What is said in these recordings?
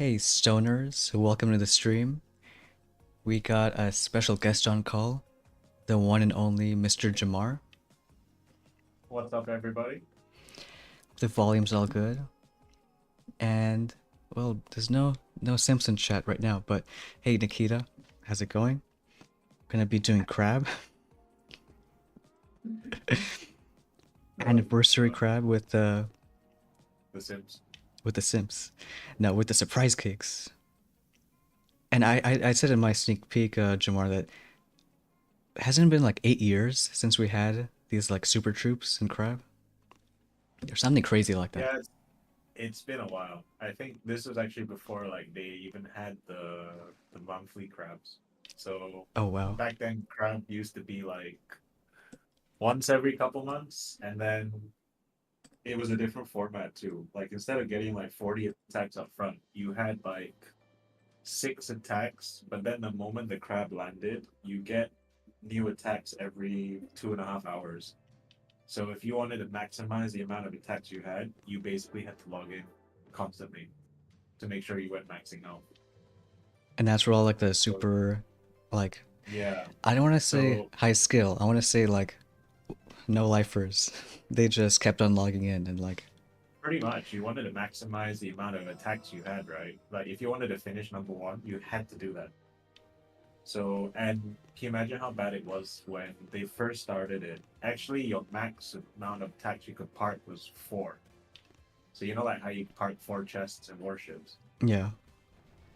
Hey stoners, welcome to the stream. We got a special guest on call, the one and only Mr. Jamar. What's up, everybody? The volume's all good. And well, there's no Simpson chat right now, but hey Nikita, how's it going? Gonna be doing crab. Anniversary Uh, crab The Sims. with the Simps. No, with the surprise cakes. And I said in my sneak peek, Jamar, that hasn't it been like 8 years since we had these like super troops in crab? Or something crazy like that. Yeah, it's been a while. I think this was actually before like they even had the monthly crabs. So Oh wow. back then, crab used to be like once every couple months, and then it was a different format too. Like instead of getting like 40 attacks up front, you had like 6 attacks, but then the moment the crab landed, you get new attacks every 2.5 hours. So if you wanted to maximize the amount of attacks you had, you basically had to log in constantly to make sure you went maxing out. And that's where all like the So super, like, yeah, I don't want to say so high skill. I want to say like no lifers. They just kept on logging in and like, pretty much you wanted to maximize the amount of attacks you had, right? Like if you wanted to finish number one, you had to do that. So and can you imagine how bad it was when they first started it? Actually, your max amount of attacks you could park was four. So you know like how you park four chests and warships. yeah,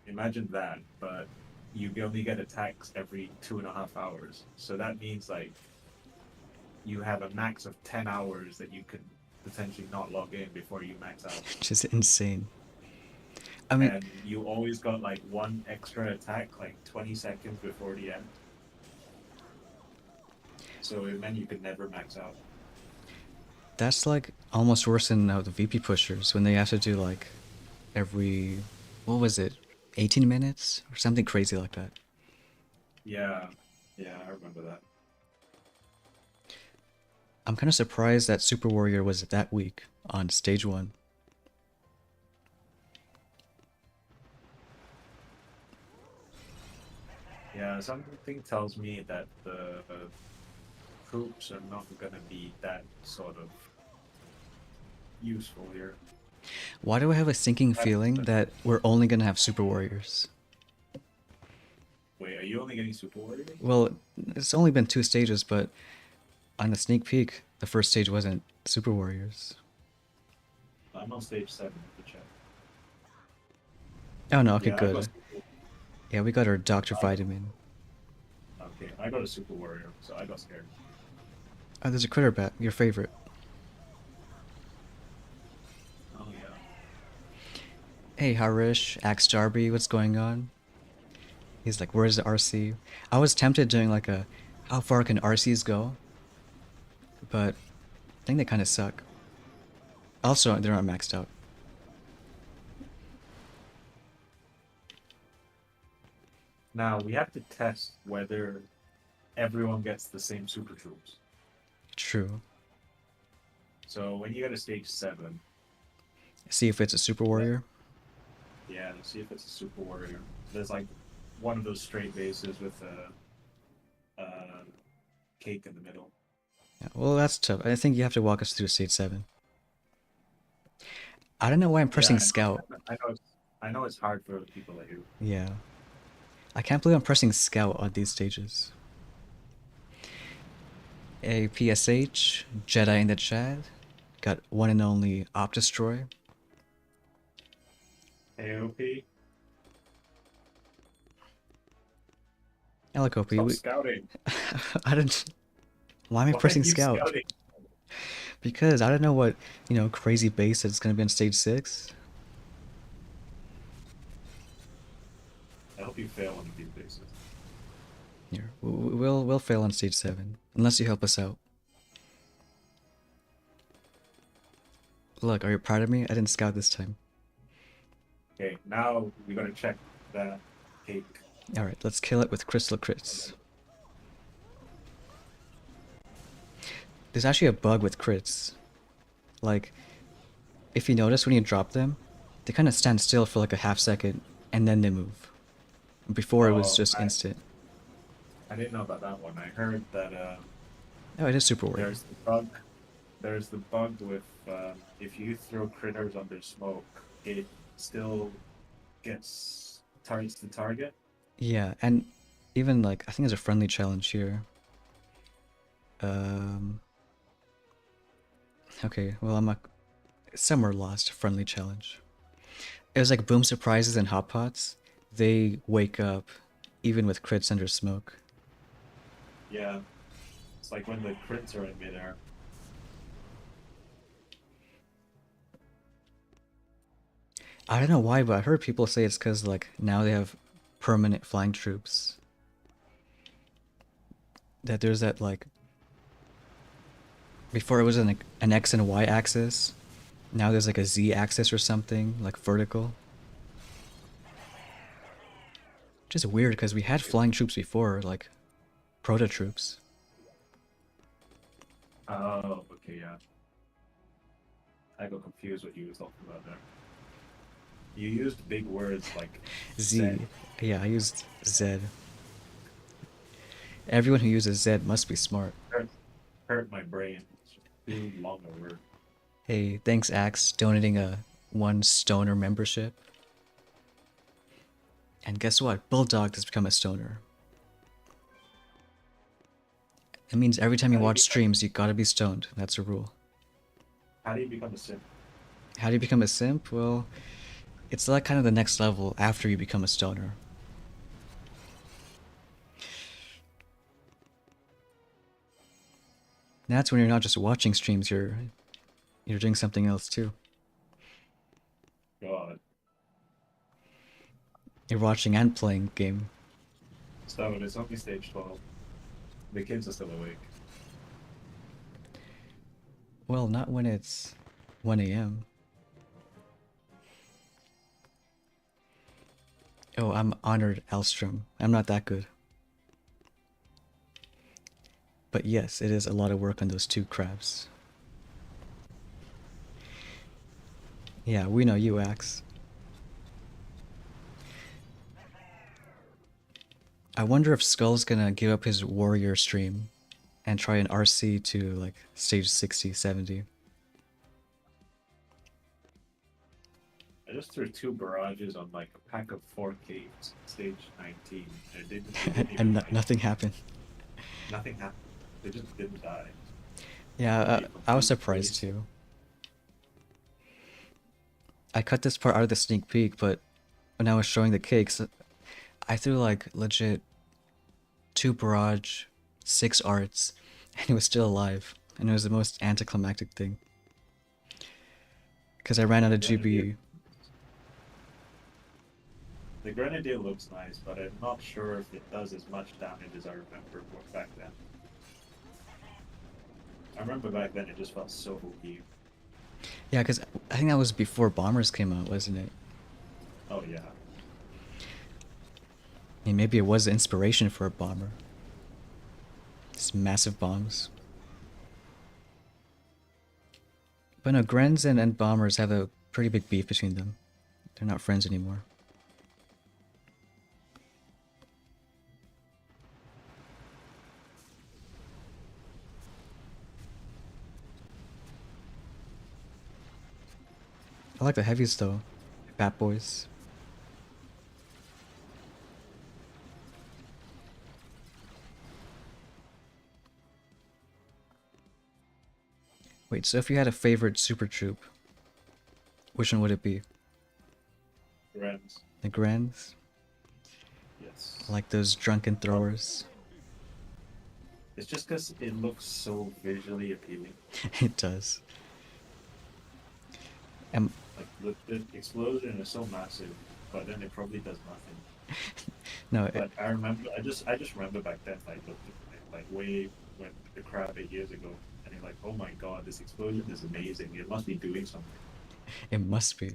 Imagine that, but you only get attacks every 2.5 hours. So that means like you have a max of 10 hours that you could potentially not log in before you max out. just insane. I mean, And you always got like one extra attack, like 20 seconds before the end. So it meant you could never max out. that's like almost worse than the VP pushers when they have to do like every, what was it, 18 minutes or something crazy like that. Yeah, yeah, I remember that. I'm kind of surprised that Super Warrior was that weak on stage one. Yeah, something tells me that the troops are not going to be that sort of useful here. Why do I have a sinking feeling That's that we're only gonna have Super Warriors? Wait, are you only getting Super Warriors? Well, it's only been 2 stages, but on the sneak peek, the first stage wasn't Super Warriors. I'm on stage 7 of the chat. Oh no, okay, Yeah, I got good. Yeah, we got our Dr. Vitamin. okay. I got a Super Warrior, so I got scared. Oh, there's a Critter Bat, your favorite. Oh yeah. Hey, Harish, Axe Darby, what's going on? He's like, where's the RC? I was tempted doing like a, how far can RCs go? But I think they kind of suck. Also, they're not maxed out. Now we have to test whether everyone gets the same Super Troops. True. So when you get a stage 7, See if it's a Super let, Warrior. yeah, let's see if it's a Super Warrior. There's like one of those straight bases with a cake in the middle. Yeah, well, that's tough. I think you have to walk us through stage 7. I don't know why I'm Yeah, pressing Scout. I know it's hard for people like you. Yeah. I can't believe I'm pressing Scout on these stages. A PSH, Jedi in the chat. Got one and only Op Destroy. AOP, Helicopter, stop scouting. I don't. Why am I Why are pressing you Scout? scouting? Because I don't know what, crazy base that's gonna be on stage 6. I hope you fail one of these bases. Here, we'll fail on stage 7. Unless you help us out. Look, are you proud of me? I didn't scout this time. Okay, now we gotta check that cake. Alright, let's kill it with Crystal Crits. There's actually a bug with crits. Like, if you notice when you drop them, They kind of stand still for like a half second and then they move. Before it was Oh, just instant. I didn't know about that one. I heard that Oh, it is super weird. there's the bug. There's the bug with if you throw critters under smoke, it still gets targets the target. Yeah, and even like I think there's a friendly challenge here. Um. Okay, well I'm a somewhere lost friendly challenge. It was like boom surprises and hot pots. They wake up even with crits under smoke. Yeah, it's like when the crits are in midair. I don't know why, but I heard people say it's because like now they have permanent flying troops. That there's that like before it was an X and Y axis. Now there's like a Z axis or something like vertical. Just weird because we had flying troops before, like proto troops. Oh, okay, yeah. I got confused what you were talking about there. You used big words like Z. Zed. Yeah, I used Z. Everyone who uses Z must be smart. Hurt, hurt my brain. It's just too long a word. Hey, thanks Axe, donating a one stoner membership. And guess what? Bulldog has become a stoner. It means every time you How do you watch become? streams, you gotta be stoned. That's a rule. How do you become a sim? How do you become a simp? Well, it's like kind of the next level after you become a stoner. That's when you're not just watching streams, you're doing something else too. God. You're watching and playing game. So it's only stage 12. The kids are still awake. Well, not when it's 1 a.m. Oh, I'm honored, Alstrom. I'm not that good. But yes, it is a lot of work on those two crabs. Yeah, we know you, Axe. I wonder if Skull's gonna give up his warrior stream and try an RC to like stage 60, 70. I just threw two barrages on like a pack of 4 caves, stage 19. And it didn't even And like nothing happened. nothing happened. They just didn't die. Yeah, Only a I was complete surprised waste. too. I cut this part out of the sneak peek, but when I was showing the cakes, I threw like legit two barrage, six arts, and it was still alive. And it was the most anticlimactic thing. Because I ran out The of grenadier, GB. the grenadier looks nice, but I'm not sure if it does as much damage as I remember back then. I remember back then it just felt so OP. Yeah, because I think that was before bombers came out, wasn't it? Oh yeah. I mean, maybe it was the inspiration for a bomber. These massive bombs. But no, Grens and bombers have a pretty big beef between them. They're not friends anymore. I like the heavies though. Bat boys. Wait, so if you had a favorite super troop, which one would it be? Rams. The Grens? Yes. Like those drunken throwers? It's just because it looks so visually appealing. It does. And Like the explosion is so massive, but then it probably does nothing. no, But I just remember back then, like looked at it, like way when the crap 8 years ago, and you're like, oh my god, this explosion is amazing. It must be doing something. it must be.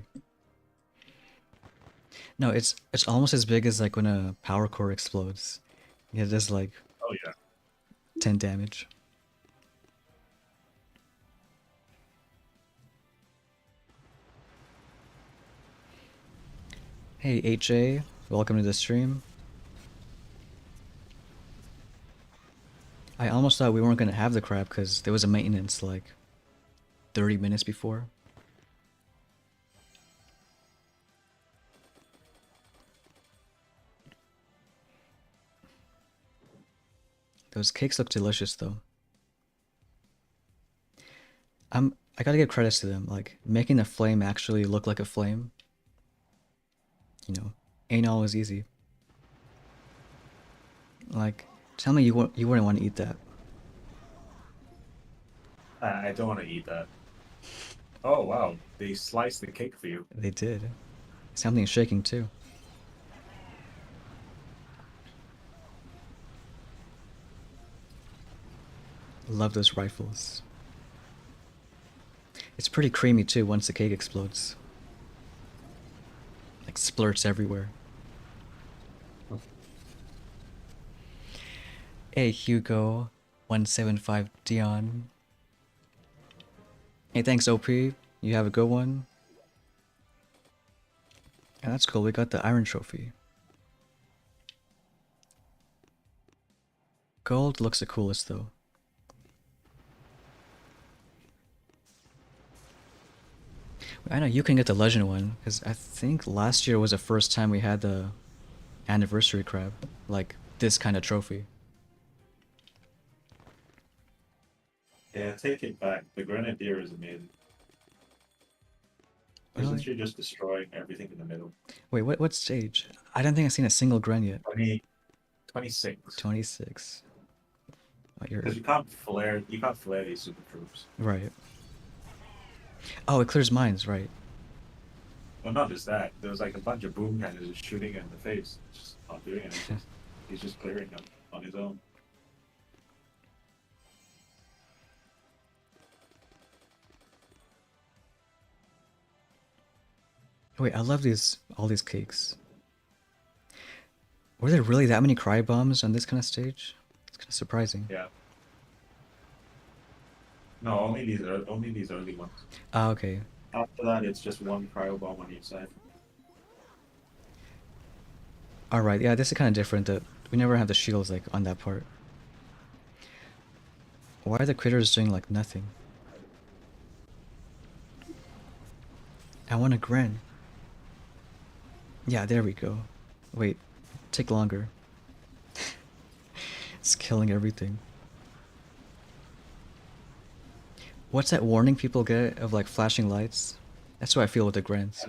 No, it's almost as big as like when a power core explodes. It does like Oh yeah. 10 damage. Hey HA, welcome to the stream. I almost thought we weren't gonna have the crab because there was a maintenance like 30 minutes before. Those cakes look delicious though. I gotta give credits to them, like making the flame actually look like a flame. You know, ain't always easy. Like, tell me you wouldn't want to eat that. I don't want to eat that. Oh wow, they sliced the cake for you. They did. Something shaking too. Love those rifles. It's pretty creamy too once the cake explodes. Like splurts everywhere. Hey Hugo, 175 Dion. Hey, thanks OP. You have a good one. Yeah, that's cool. We got the iron trophy. Gold looks the coolest though. I know you can get the legend one because I think last year was the first time we had the anniversary crab, like this kind of trophy. Yeah, take it back. The Grenadier is amazing. Isn't Really? she just destroying everything in the middle? Wait, what stage? I don't think I've seen a single Gren yet. 20, 26. 26. Oh, you're Because you can't flare these super troops. right. Oh, it clears mines, right? Well, not just that. There was like a bunch of boom cannons just shooting in the face. Just not doing anything. He's just clearing them on his own. Wait, I love all these cakes. Were there really that many cryo bombs on this kind of stage? It's kind of surprising. Yeah. No, only these early ones. Ah, okay. After that, it's just one cryo bomb on each side. All right. Yeah, this is kind of different. We never have the shields like on that part. Why are the critters doing like nothing? I want a Gren. Yeah, there we go. Wait, take longer. It's killing everything. What's that warning people get of like flashing lights? That's what I feel with the Grens.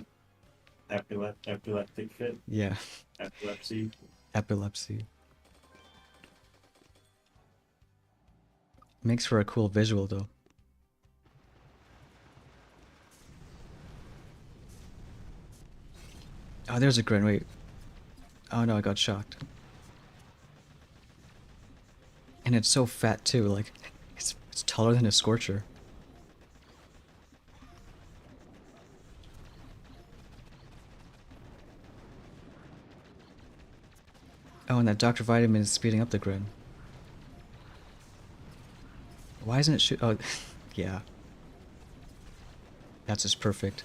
Epileptic fit, Yeah, epilepsy. epilepsy. Makes for a cool visual though. Oh, there's a Gren. Wait. Oh no, I got shocked. And it's so fat too. Like, it's taller than a Scorcher. Oh, and that Dr. Vitamin is speeding up the Gren. Why isn't it shoot? Oh, yeah. That's just perfect.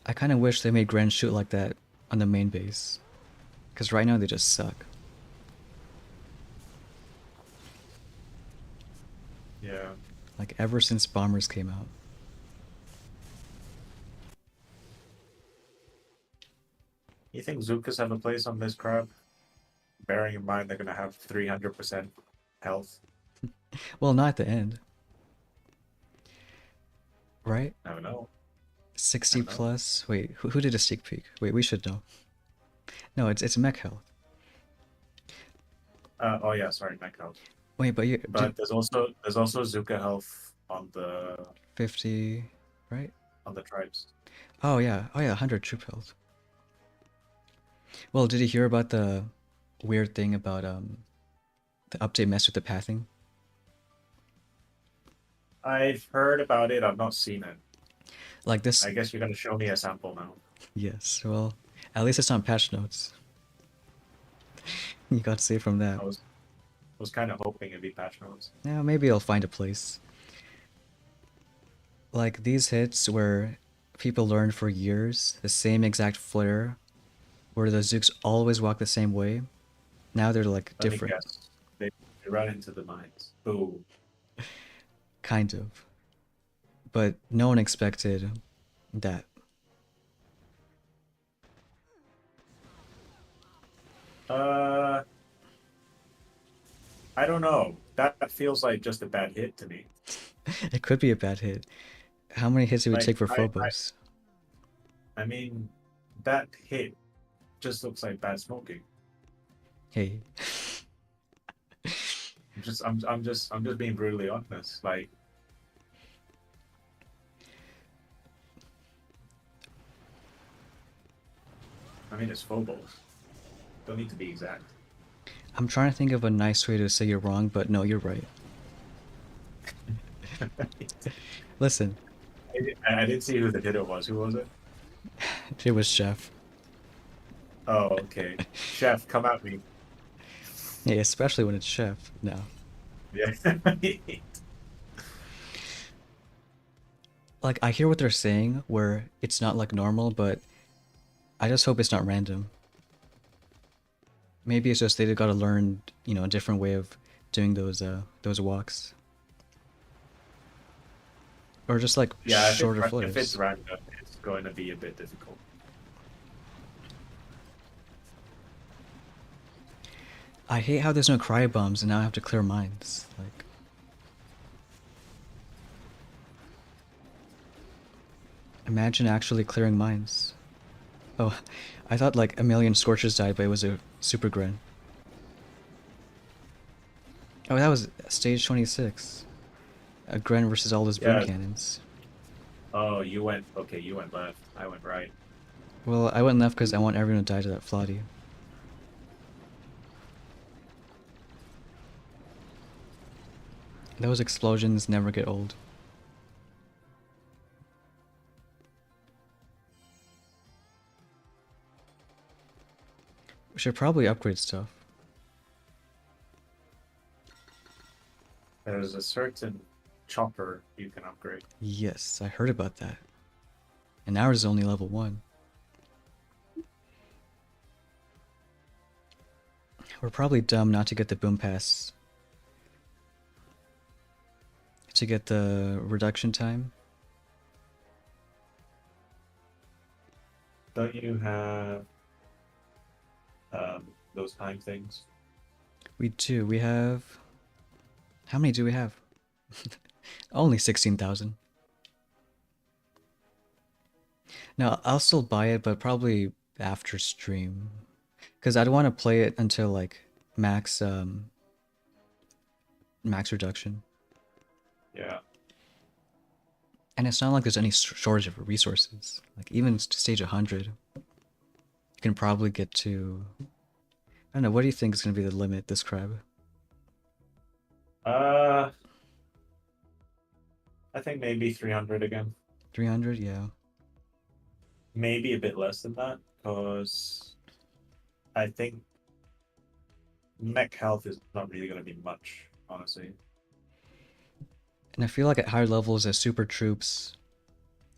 I kind of wish they made Gren shoot like that on the main base. Because right now they just suck. Yeah. Like ever since Bombers came out. You think Zukas have a place on this crab? Bearing in mind they're gonna have 300% health. Well, not at the end. Right? Never know. 60 Never know. plus? Wait, who did a sneak peek? Wait, we should know. No, it's mech health. Oh yeah, sorry, mech health. Wait, but you But there's also Zuka health on the 50, right? tribes. Oh yeah, 100 troop health. Well, did you hear about the weird thing about the update messed with the pathing? I've heard about it. I've not seen it. Like this? I guess you're gonna show me a sample now. Yes. Well, at least it's on patch notes. You got saved from that. I was kind of hoping it'd be patch notes. Now maybe I'll find a place. Like these hits where people learn for years the same exact flare, where the Zooks always walk the same way. Now they're like Let me different, guess. They run into the mines. Boom. kind of. But no one expected that. Uh, I don't know. That feels like just a bad hit to me. It could be a bad hit. How many hits did we Like take for I, Phobos? I mean, that hit just looks like bad smoking. Hey, I'm just being brutally honest. Like, I mean, it's Phobos. Don't need to be exact. I'm trying to think of a nice way to say you're wrong, but no, you're right. Listen, I didn't see who the hitter was. Who was it? it was Chef. Oh, okay. Chef, come at me. Yeah, especially when it's Chef. No. Yeah. Like, I hear what they're saying, where it's not like normal, but I just hope it's not random. Maybe it's just they gotta learn, a different way of doing those walks. Or just like Yeah, shorter if it's flares. random, it's going to be a bit difficult. I hate how there's no cryo bombs and now I have to clear mines. Like, imagine actually clearing mines. Oh, I thought like a million Scorchers died, but it was a Super Gren. Oh, that was stage 26. A Gren versus all those boom Yeah. cannons. Oh, you went. Okay, you went left. I went right. Well, I went left because I want everyone to die to that Flotty. Those explosions never get old. We should probably upgrade stuff. There's a certain chopper you can upgrade. Yes, I heard about that. And ours is only level 1. We're probably dumb not to get the boom pass. To get the reduction time. Don't you have those time things? We do. We have... How many do we have? Only 16,000. Now, I'll still buy it, but probably after stream. Because I'd want to play it until, like, max reduction. Yeah. And it's not like there's any shortage of resources. Like, even to stage 100, you can probably get to... I don't know, what do you think is going to be the limit, this crab? Uh, I think maybe 300 again. 300? Yeah. Maybe a bit less than that, because I think mech health is not really going to be much, honestly. And I feel like at higher levels as super troops,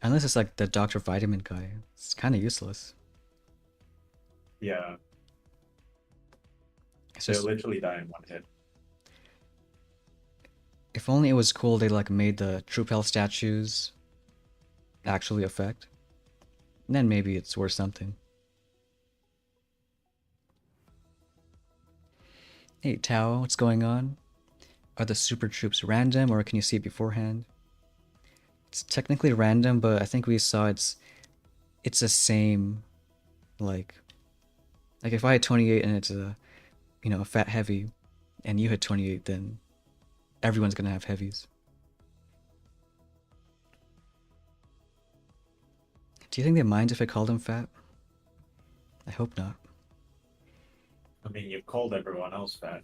unless it's like the Dr. Vitamin guy, it's kind of useless. Yeah, It's they'll just, literally die in one hit. if only it was cool they like made the troop health statues actually affect. Then maybe it's worth something. Hey Tao, what's going on? Are the super troops random or can you see it beforehand? It's technically random, but I think we saw it's the same, like if I had 28 and it's a fat heavy and you had 28, then everyone's gonna have heavies. Do you think they mind if I called him fat? I hope not. I mean, you've called everyone else fat.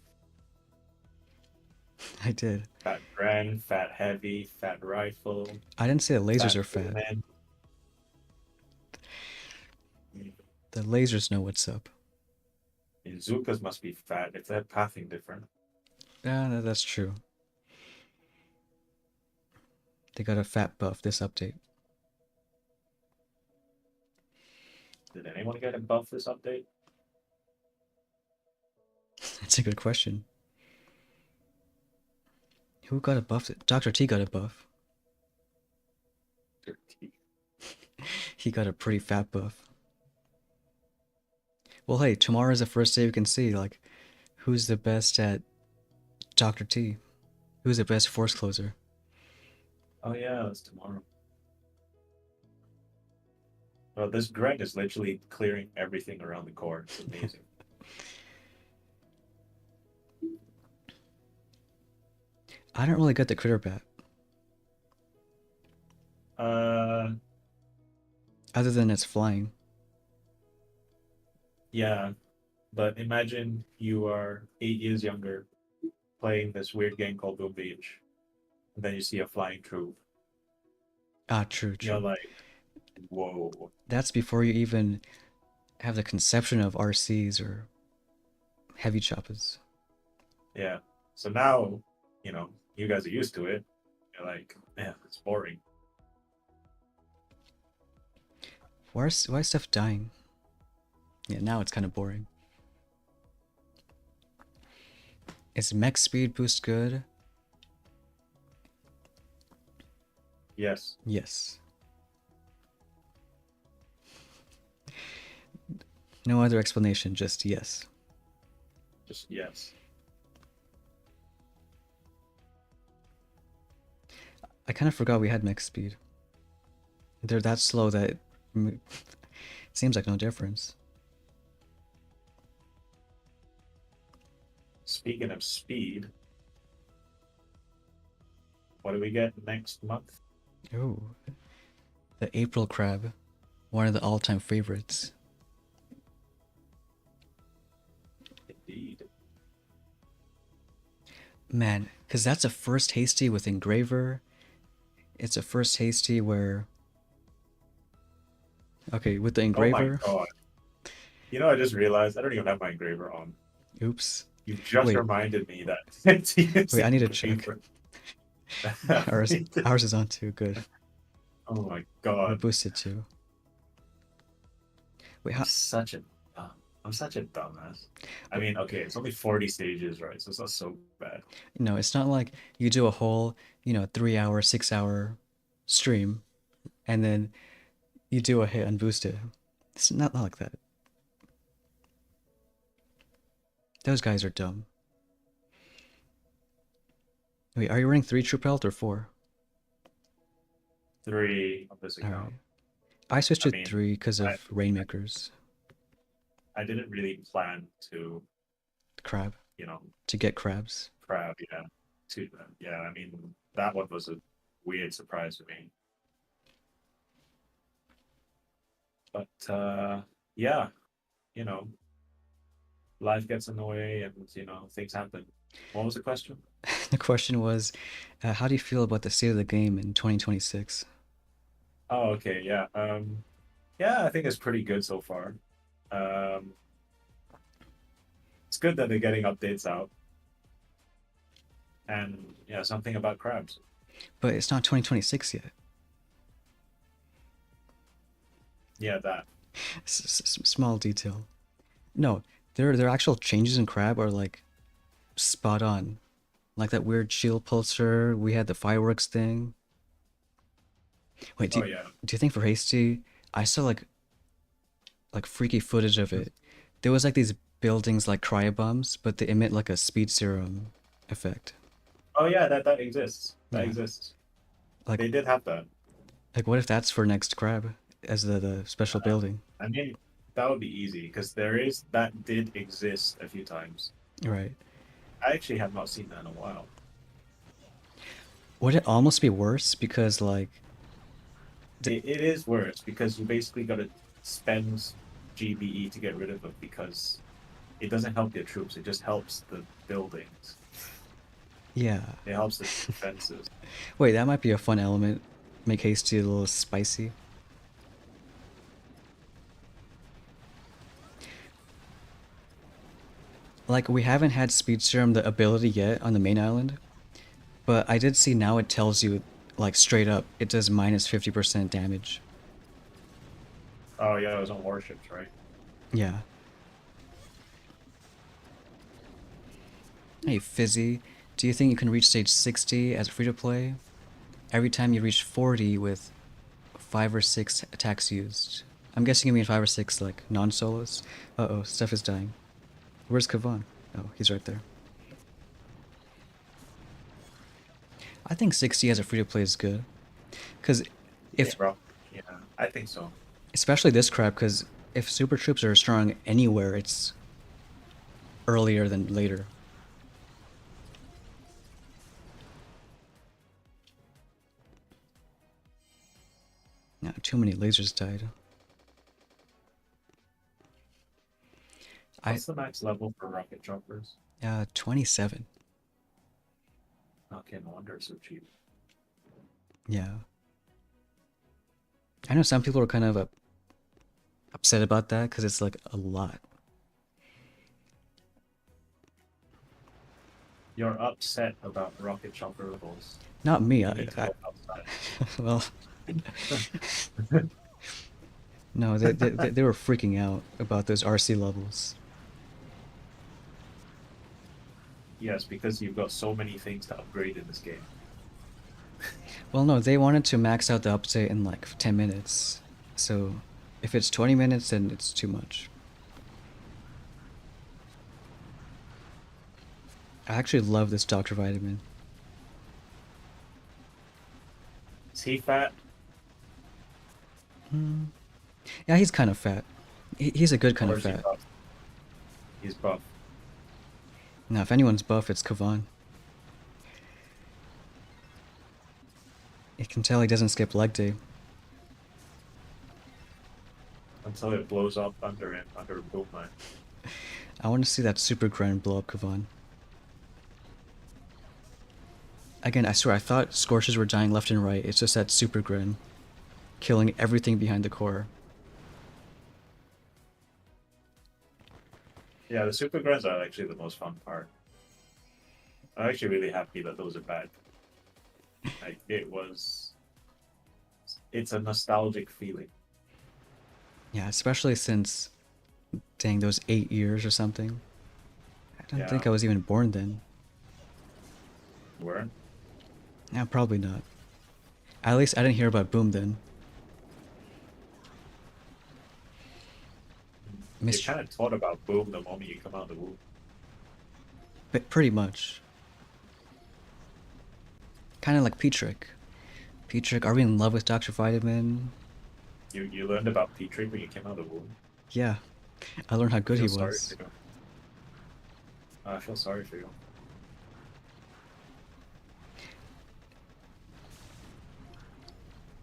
I did. Fat Gren, fat heavy, fat rifle, I didn't say the lasers fat are fat. man. The lasers know what's up. Izuka's must be fat if they're pathing different. Yeah, that's true. They got a fat buff this update. Did anyone get a buff this update? That's a good question. Who got a buff? Dr. T got a buff. Dirty. He got a pretty fat buff. Well, hey, tomorrow is the first day we can see, like, who's the best at Dr. T? Who's the best force closer? Oh yeah, that's tomorrow. Well, this Greg is literally clearing everything around the core. It's amazing. I don't really get the critter bat, uh, other than it's flying. yeah, but imagine you are 8 years younger, playing this weird game called Boom Beach, and then you see a flying troop. Ah, true, You're true. like, whoa. That's before you even have the conception of RCs or heavy choppers. Yeah. So now, you guys are used to it. You're like, man, it's boring. Why is stuff dying? Yeah, now it's kind of boring. Is mech speed boost good? Yes. Yes. No other explanation, just yes. Just yes. I kind of forgot we had mech speed. They're that slow that it seems like no difference. Speaking of speed, what do we get next month? Ooh. The April crab. One of the all-time favorites. Indeed. Man, because that's a first hasty with engraver. It's a first hasty where... Okay, with the Oh my engraver... god. I just realized I don't even have my engraver on. Oops. You just Wait. reminded me that it's Wait, I need to engraver. check. Ours is on too, good. Oh my We're god. boosted too. Wait, how... I'm such a dumbass. I mean, okay, it's only 40 stages, right? So it's not so bad. No, it's not like you do a whole, 3 hour, 6 hour stream, and then you do a hit unboosted. It's not like that. Those guys are dumb. Wait, are you running 3 troop health or 4? 3 on this account. Alright. I switched I to mean, 3 because of Rainmakers. I didn't really plan to, Crab. you know, To get crabs. crab, I mean, that one was a weird surprise for me. But yeah, you know, life gets in the way and things happen. What was the question? The question was, how do you feel about the state of the game in 2026? Oh, okay, yeah. Yeah, I think it's pretty good so far. Um, it's good that they're getting updates out. And yeah, something about crabs. But it's not 2026 yet. Yeah, that. Small detail. No, their actual changes in crab are like spot on. Like that weird shield pulsar, we had the fireworks thing. Wait, Oh yeah. do you think for Hasty, I saw like freaky footage of it. There was like these buildings like cryobombs, but they emit like a speed serum effect. Oh yeah, that exists. That Yeah. exists. Like They did have that. like what if that's for next crab as the special building? I mean, that would be easy because that did exist a few times. Right. I actually have not seen that in a while. Would it almost be worse because like It is worse because you basically got to spend GBE to get rid of it because it doesn't help your troops. It just helps the buildings. yeah. It helps the defenses. Wait, that might be a fun element. Make Hasty a little spicy. Like, we haven't had Speed Serum the ability yet on the main island, but I did see now it tells you, like, straight up, it does minus 50% damage. Oh yeah, it was on warships, right? Yeah. Hey, Fizzy, do you think you can reach stage 60 as free to play? Every time you reach 40 with 5 or 6 attacks used. I'm guessing you mean 5 or 6, like, non-solos? Uh-oh, Steph is dying. Where's Kavan? Oh, he's right there. I think 60 as a free to play is good. Because Yeah, if, bro. Yeah, I think so. especially this crap, because if super troops are strong anywhere, it's earlier than later. Now, too many lasers died. I, What's the max level for rocket jumpers? 27. Okay, no wonder it's so cheap. Yeah. I know some people are kind of upset about that because it's like a lot. You're upset about rocket jumper levels. Not me. You need to go outside. Well, no, they were freaking out about those RC levels. Yes, because you've got so many things to upgrade in this game. Well, no, they wanted to max out the update in like 10 minutes. So if it's 20 minutes, then it's too much. I actually love this Dr. Vitamin. Is he fat? Yeah, he's kind of fat. He's a good kind Or of is he fat. buff? He's buff. Now, if anyone's buff, it's Kavan. You can tell he doesn't skip leg day. Until it blows up under him, under Boomline. I want to see that super grind blow up Kavan. Again, I swear, I thought Scorches were dying left and right. It's just that super grind. Killing everything behind the core. Yeah, the super grunts are actually the most fun part. I'm actually really happy that those are back. Like, it's a nostalgic feeling. Yeah, especially since, dang, those 8 years or something. I don't Yeah. think I was even born then. Weren't? Yeah, probably not. At least I didn't hear about Boom then. You Mr. kind of thought about Boom the moment you come out of the womb. But pretty much. Kind of like Petrick. Petrick, are we in love with Dr. Vitamin? You learned about Petrie when you came out of the womb. Yeah. I learned how good he Feel sorry was. for you. I feel sorry for you.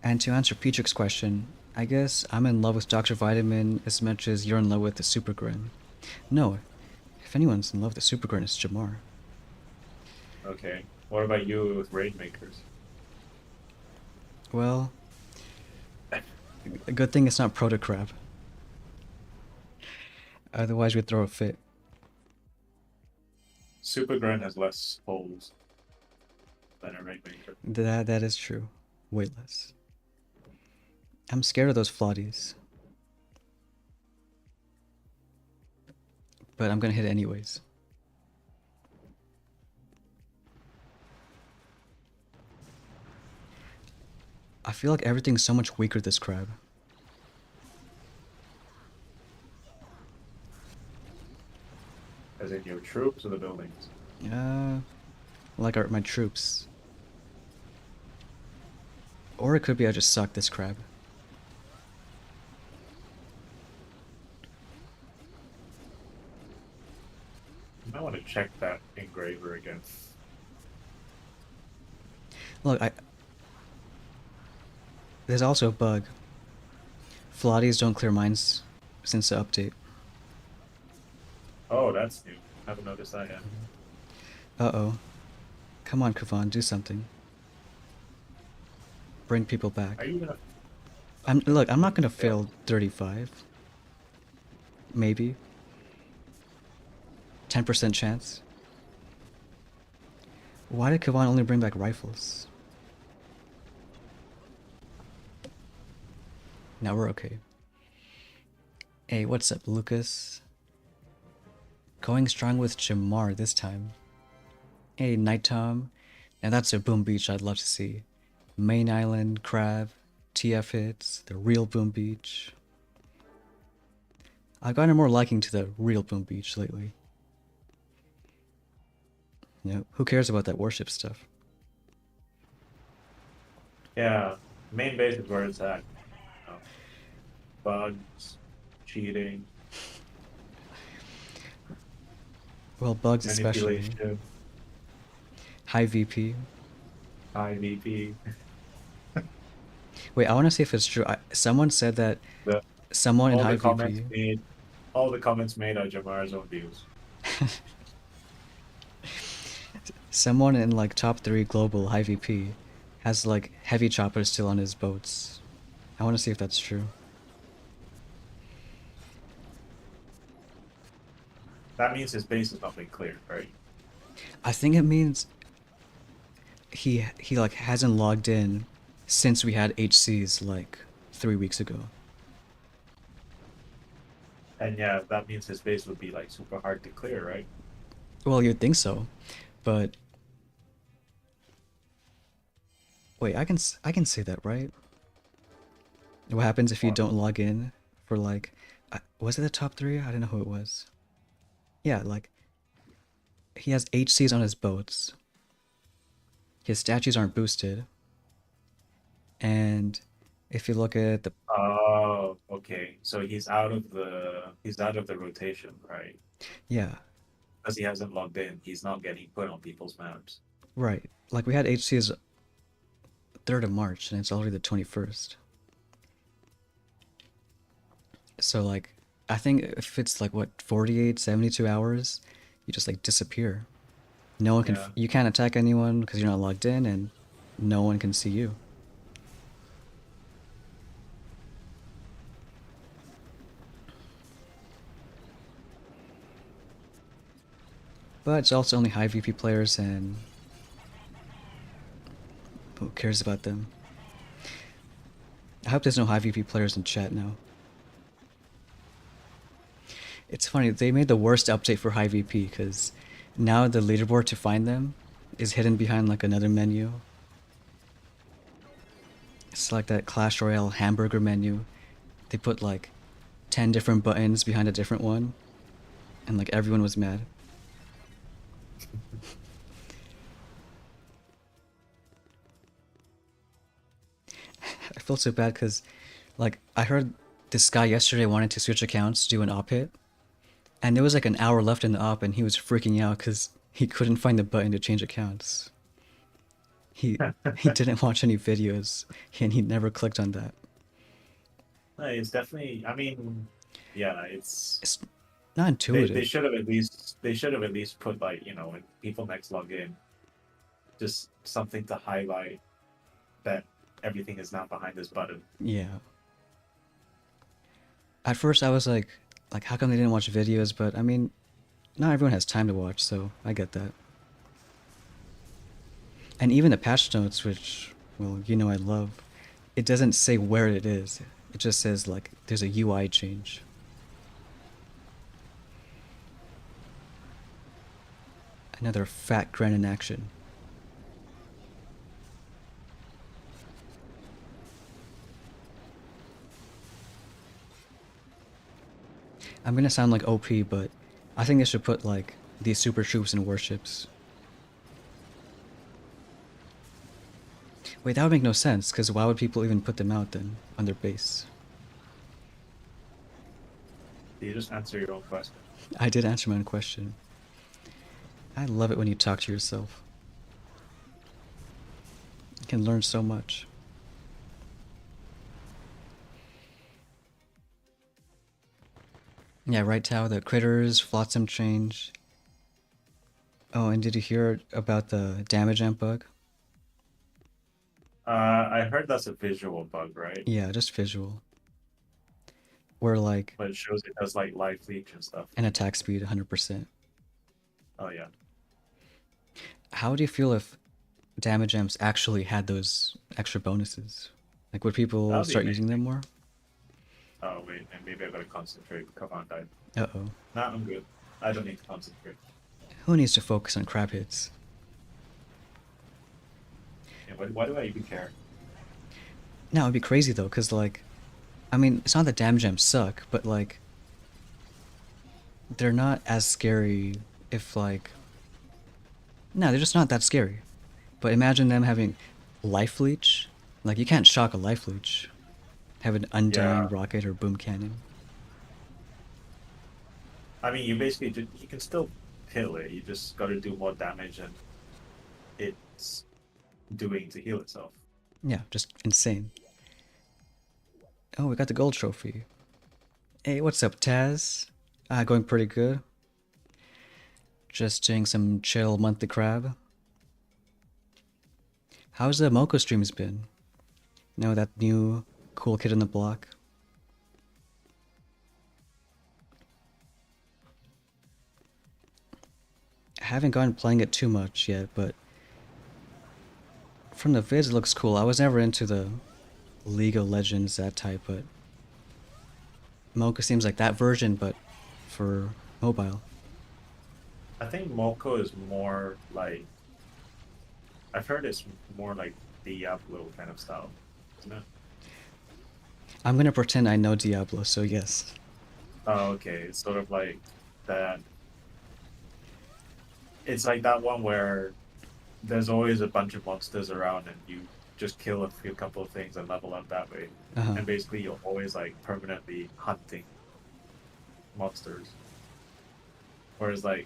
And to answer Petrick's question, I guess I'm in love with Dr. Vitamin as much as you're in love with the Super Grin. No, if anyone's in love with the Super Grin, it's Jamar. Okay. What about you with Rainmakers? Well, a good thing it's not Proto Crab. Otherwise, we'd throw a fit. Super Grand has less holes than a Rainmaker. That is true. Way less. I'm scared of those flotties. But I'm gonna hit it anyways. I feel like everything's so much weaker this crab. As in your troops or the buildings? Like my troops. Or it could be I just suck this crab. You might want to check that engraver again. Look, there's also a bug. Flotties don't clear mines since the update. Oh, that's new. Haven't noticed that yet. Uh-oh. Come on, Kavan, do something. Bring people back. Are you gonna? Look, I'm not gonna fail 35. Maybe. 10% chance. Why did Kavan only bring back rifles? Now we're okay. Hey, what's up, Lucas? Going strong with Jamar this time. Hey, Night Tom. Now that's a Boom Beach I'd love to see. Main Island, Crab, TF hits, the real Boom Beach. I've gotten more liking to the real Boom Beach lately. You know, who cares about that worship stuff? Yeah, main base is where it's at. You know, bugs, cheating, Well, bugs especially. manipulation, High VP. high VP. Wait, I want to see if it's true. Someone said that The someone in all high the comments VP. made, all the comments made on Jamar's own views. Someone in like top 3 global high VP has like heavy choppers still on his boats. I want to see if that's true. That means his base has not been cleared, right? I think it means he like hasn't logged in since we had HCs like 3 weeks ago. And yeah, that means his base would be like super hard to clear, right? Well, you'd think so, but wait, I can say that, right? What happens if you Or don't log in for like was it the top 3? I don't know who it was. Yeah, like he has HCs on his boats. His statues aren't boosted. And if you look at the oh, okay. So he's out of the rotation, right? yeah, Because he hasn't logged in. He's not getting put on people's maps. right. Like we had HCs 3rd of March and it's already the 21st. So like I think if it's like what 48, 72 hours, you just like disappear. No one can Yeah. you can't attack anyone because you're not logged in and no one can see you. But it's also only high VP players and who cares about them? I hope there's no high VP players in chat now. It's funny, they made the worst update for high VP because now the leaderboard to find them is hidden behind like another menu. It's like that Clash Royale hamburger menu. They put like 10 different buttons behind a different one and like everyone was mad. I feel so bad because like I heard this guy yesterday wanted to switch accounts, do an op hit, and there was like an hour left in the op and he was freaking out because he couldn't find the button to change accounts. He he didn't watch any videos and he never clicked on that. It's definitely. I mean, yeah, it's It's not they intuitive. should have at least put like when people next log in, just something to highlight that everything is not behind this button. Yeah. At first I was like how come they didn't watch videos, but I mean not everyone has time to watch, so I get that. And even the patch notes, which well, you know I love, it doesn't say where it is. It just says like there's a UI change. Another fat Gren in action. I'm gonna sound like OP, but I think they should put like these super troops in warships. Wait, that would make no sense, because why would people even put them out then on their base? You just answer your own question. I did answer my own question. I love it when you talk to yourself. You can learn so much. Yeah, right, Tao, the critters, flotsam change. Oh, and did you hear about the damage amp bug? I heard that's a visual bug, right? Yeah, just visual. Where like But it shows it does like live leech and stuff. an attack speed 100%. Oh yeah. How do you feel if damage amps actually had those extra bonuses? Like, would That people would be start using them amazing. more? Oh wait, and maybe I gotta concentrate. Come on, died. Uh-oh. Nah, I'm good. I don't need to concentrate. Who needs to focus on crab hits? Yeah, why do I even care? No, it'd be crazy though, because, like, I mean, it's not that damage amps suck, but, like, they're not as scary if, like, no, they're just not that scary. But imagine them having life leech. Like, you can't shock a life leech. Have an undying Yeah, rocket or boom cannon. I mean, you basically you can still kill it. You just got to do more damage than it's doing to heal itself. Yeah, just insane. Oh, we got the gold trophy. Hey, what's up, Taz? Going pretty good. Just doing some chill monthly crab. How's the Moko streams been? You know, that new cool kid on the block? I haven't gotten playing it too much yet, but from the vids it looks cool. I was never into the League of Legends, that type, but Mocha seems like that version, but for mobile. I think Moko is more like I've heard it's more like Diablo kind of style, isn't it? I'm gonna pretend I know Diablo, so yes. Oh, okay. It's sort of like that. It's like that one where there's always a bunch of monsters around, and you just kill a few couple of things and level up that way. Uh huh. And basically, you're always like permanently hunting monsters. Whereas like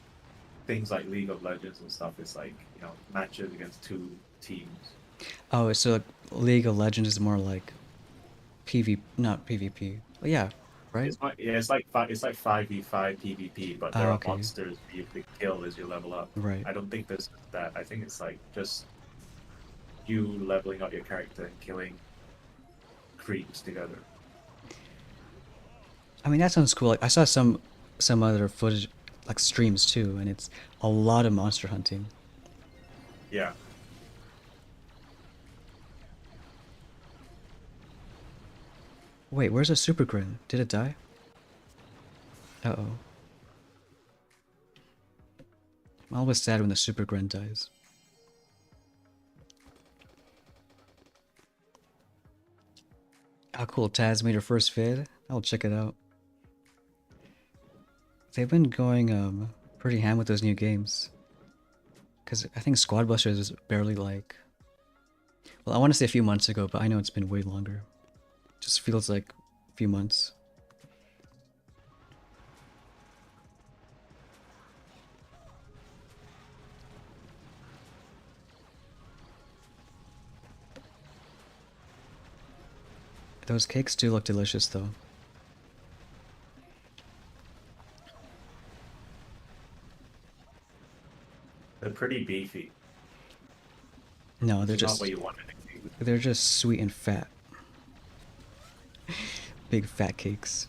things like League of Legends and stuff, it's like matches against two teams. Oh, so like, League of Legends is more like PV, not PvP. Oh, yeah, right? It's like yeah, it's like 5v5 PvP, but there Ah, are okay, monsters you can kill as you level up. right. I don't think this is that. I think it's like just you leveling up your character and killing creeps together. I mean, that sounds cool. Like, I saw some other footage, like streams too, and it's a lot of monster hunting. Yeah. Wait, where's the super grin? Did it die? Uh-oh. I'm always sad when the super grin dies. How cool, Taz made her first vid. I'll check it out. They've been going pretty ham with those new games. Cause I think Squad Busters is barely like, well, I want to say a few months ago, but I know it's been way longer. Just feels like a few months. Those cakes do look delicious though. They're pretty beefy. No, It's not what you want in a game. they're just sweet and fat. Big fat cakes.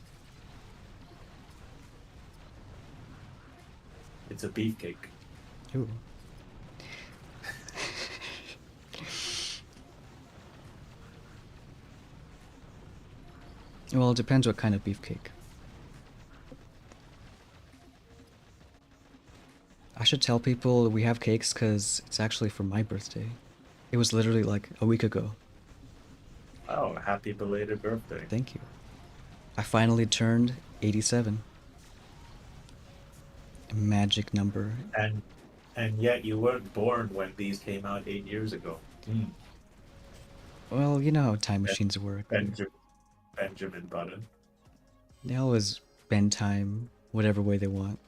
It's a beefcake. Ooh. Well, it depends what kind of beefcake. I should tell people we have cakes because it's actually for my birthday. It was literally like a week ago. Oh, happy belated birthday. Thank you. I finally turned 87. A magic number. And yet you weren't born when these came out 8 years ago. Mm. Well, you know how time Ben- machines work. Benjamin Button. They always bend time whatever way they want.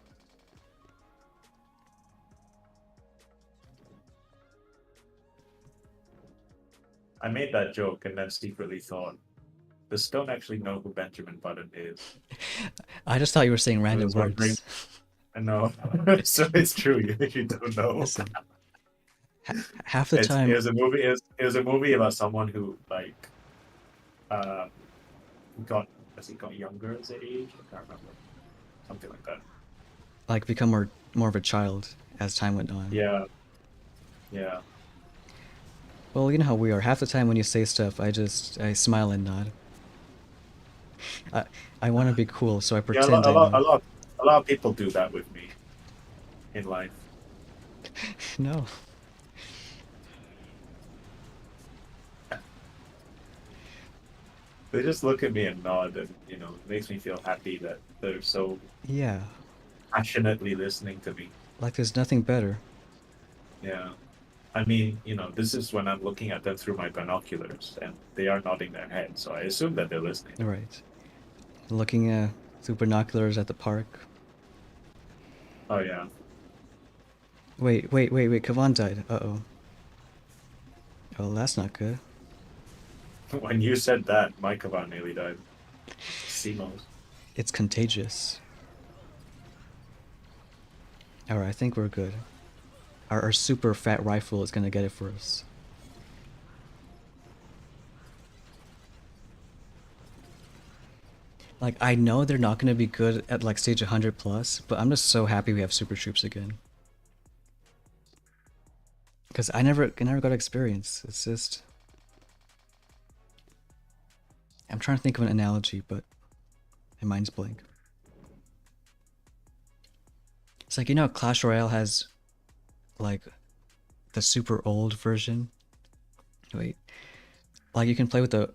I made that joke and then secretly thought, does Stone actually know who Benjamin Button is? I just thought you were saying I random was wondering. words. I know. So it's true. You don't know. Listen, half the It time, was a movie. It was a movie about someone who like uh, got as he got younger as an age. I can't remember something like that. like become more of a child as time went on. Yeah, yeah. Well, you know how we are. Half the time when you say stuff, I smile and nod. I I want to be cool, so I Yeah, pretend I know. a lot of people do that with me in life. No. They just look at me and nod, and it makes me feel happy that they're so Yeah. passionately listening to me. Like there's nothing better. Yeah. I mean, this is when I'm looking at them through my binoculars, and they are nodding their head, so I assume that they're listening. Right. Looking through binoculars at the park. Oh yeah. Wait. Kavan died. Uh-oh. Oh, that's not good. When you said that, my Kavan nearly died. Simos. It's contagious. Alright, I think we're good. Our super fat rifle is gonna get it for us. Like, I know they're not gonna be good at like stage 100 plus, but I'm just so happy we have super troops again. Because I never got experience. It's just... I'm trying to think of an analogy, but my mind's blank. It's like, Clash Royale has like the super old version. Wait, like you can play with the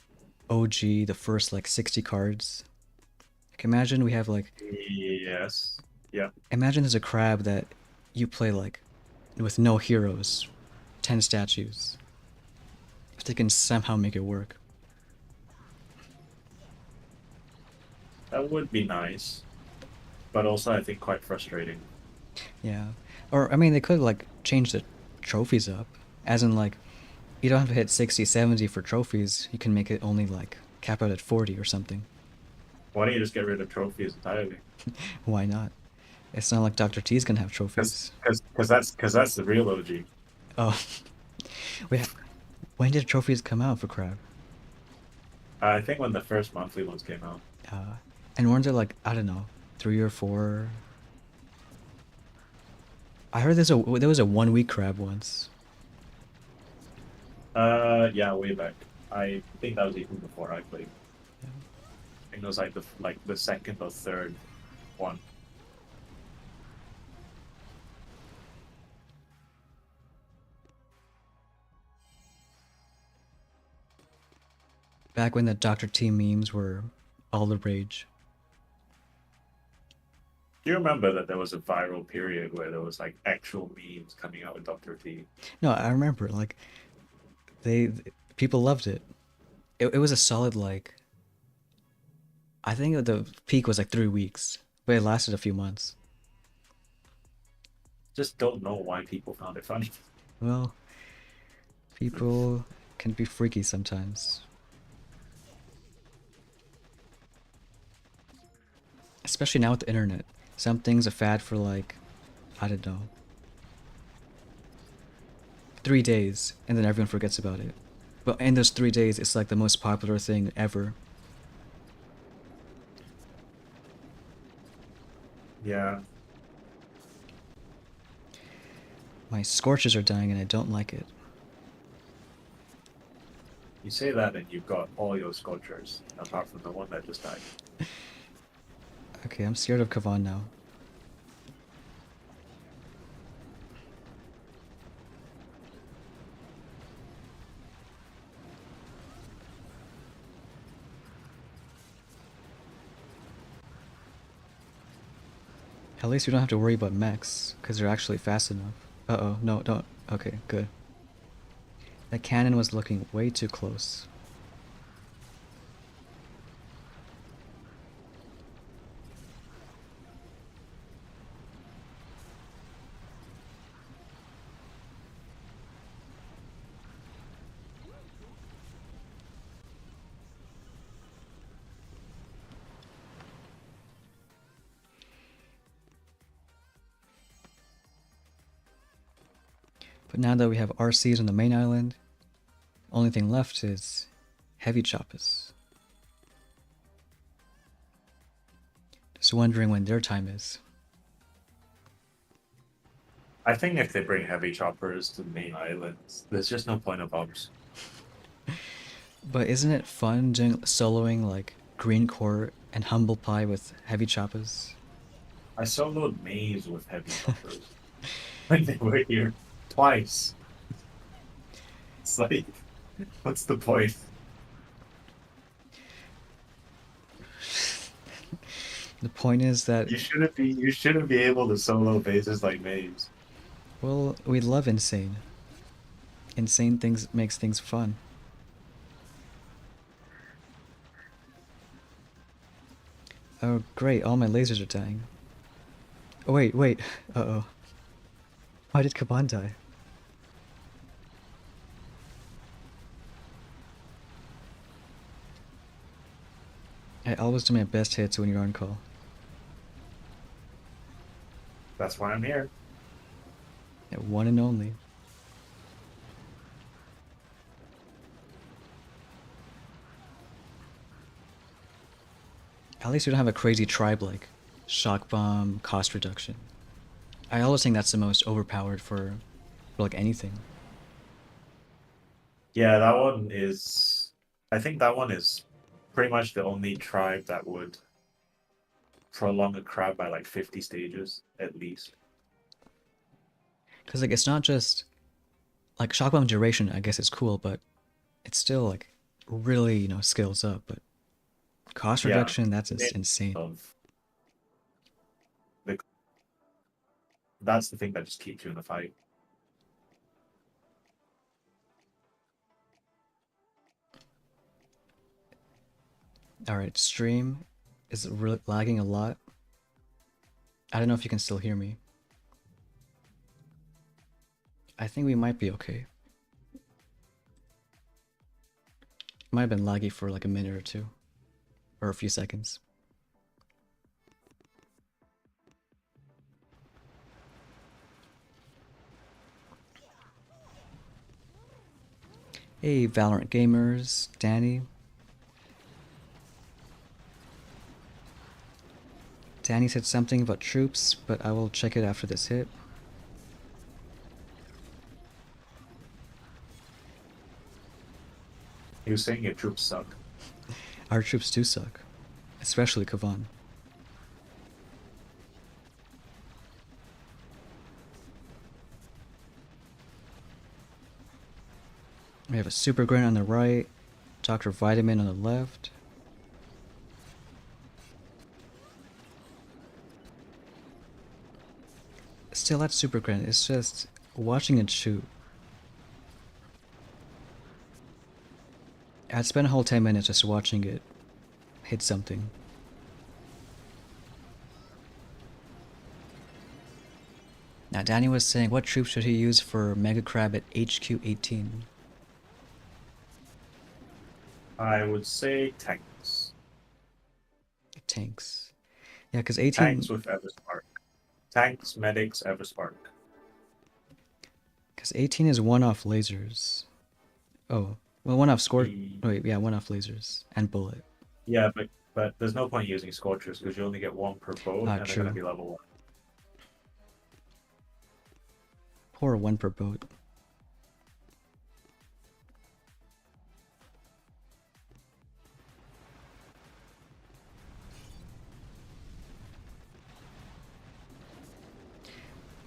OG, the first like 60 cards. Like imagine we have like, Yes. Yeah. imagine there's a crab that you play like with no heroes, 10 statues. If they can somehow make it work. That would be nice, but also I think quite frustrating. Yeah. Or, I mean, they could like change the trophies up. As in like, you don't have to hit 60, 70 for trophies. You can make it only like cap out at 40 or something. Why don't you just get rid of trophies entirely? Why not? It's not like Dr. T's gonna have trophies. Because that's the real OG. Oh, wait, when did trophies come out for Crab? I think when the first monthly ones came out. Uh, and weren't there like, I don't know, 3 or 4? I heard there was a 1 week Crab once. Yeah, way back. I think that was even before I played. Yeah. I think it was like the second or third one. Back when the Dr. T memes were all the rage. Do you remember that there was a viral period where there was like actual memes coming out with Dr. T? No, I remember, like, they, people loved it. It was a solid, like, I think the peak was like 3 weeks, but it lasted a few months. Just don't know why people found it funny. Well, people can be freaky sometimes. Especially now with the internet. Some things are fad for like, I don't know, 3 days, and then everyone forgets about it. But in those 3 days, it's like the most popular thing ever. Yeah. My scorches are dying and I don't like it. You say that and you've got all your sculptures, apart from the one that just died. Okay, I'm scared of Kavan now. At least we don't have to worry about mechs, because they're actually fast enough. Uh-oh, no, don't. Okay, good. That cannon was looking way too close. But now that we have RCs on the main island, only thing left is heavy choppers. Just wondering when their time is. I think if they bring heavy choppers to the main islands, there's just no point of ops. But isn't it fun doing soloing like Green Court and Humble Pie with heavy choppas? I soloed Maze with heavy choppers when they were here twice. It's like, what's the point? The point is that, You shouldn't be able to solo bases like Maze. well, we love Insane. Insane things makes things fun. Oh great, all my lasers are dying. Oh wait. Uh-oh. Why did Kaban die? I always do my best hits when you're on call. That's why I'm here. Yeah, one and only. At least we don't have a crazy tribe like shock bomb, cost reduction. I always think that's the most overpowered for like anything. Yeah, that one is. I think that one is pretty much the only tribe that would prolong a crab by like 50 stages at least. Cause like it's not just like shock bomb duration. I guess it's cool, but it's still like really scales up. But cost Yeah, reduction, that's just it- insane. of the, that's the thing that just keeps you in the fight. All right, stream is really lagging a lot. I don't know if you can still hear me. I think we might be okay. Might have been laggy for like a minute or two, or a few seconds. Hey, Valorant gamers, Danny. Danny said something about troops, but I will check it after this hit. He was saying your troops suck. Our troops do suck, especially Kavan. We have a Super Grain on the right, Dr. Vitamin on the left. Still at Super Grain, it's just watching it shoot. I'd spend a whole 10 minutes just watching it hit something. Now Danny was saying what troops should he use for Mega Crab at HQ 18? I would say tanks. Tanks. Yeah, because 18. Tanks with Everspark. Tanks, medics, Everspark. Because 18 is one off lasers. Oh, well, one off score. Oh, wait, yeah, one off lasers and bullet. Yeah, but there's no point using Scorchers because you only get one per boat and they're True. gonna be level 1. Or one per boat.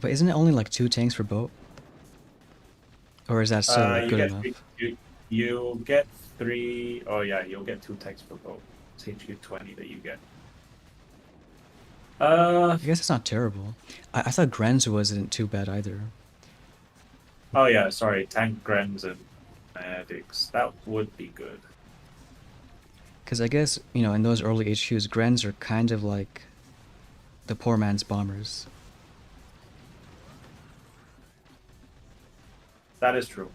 But isn't it only like 2 tanks per boat? Or is that still You good get enough? you get 3. Oh yeah, you'll get 2 tanks per boat. It's HQ 20 that you get. I guess it's not terrible. I thought Grenz wasn't too bad either. Oh yeah, sorry, tank Grens and medics. That would be good. Because I guess, in those early HQs, Grenz are kind of like the poor man's bombers. That is true.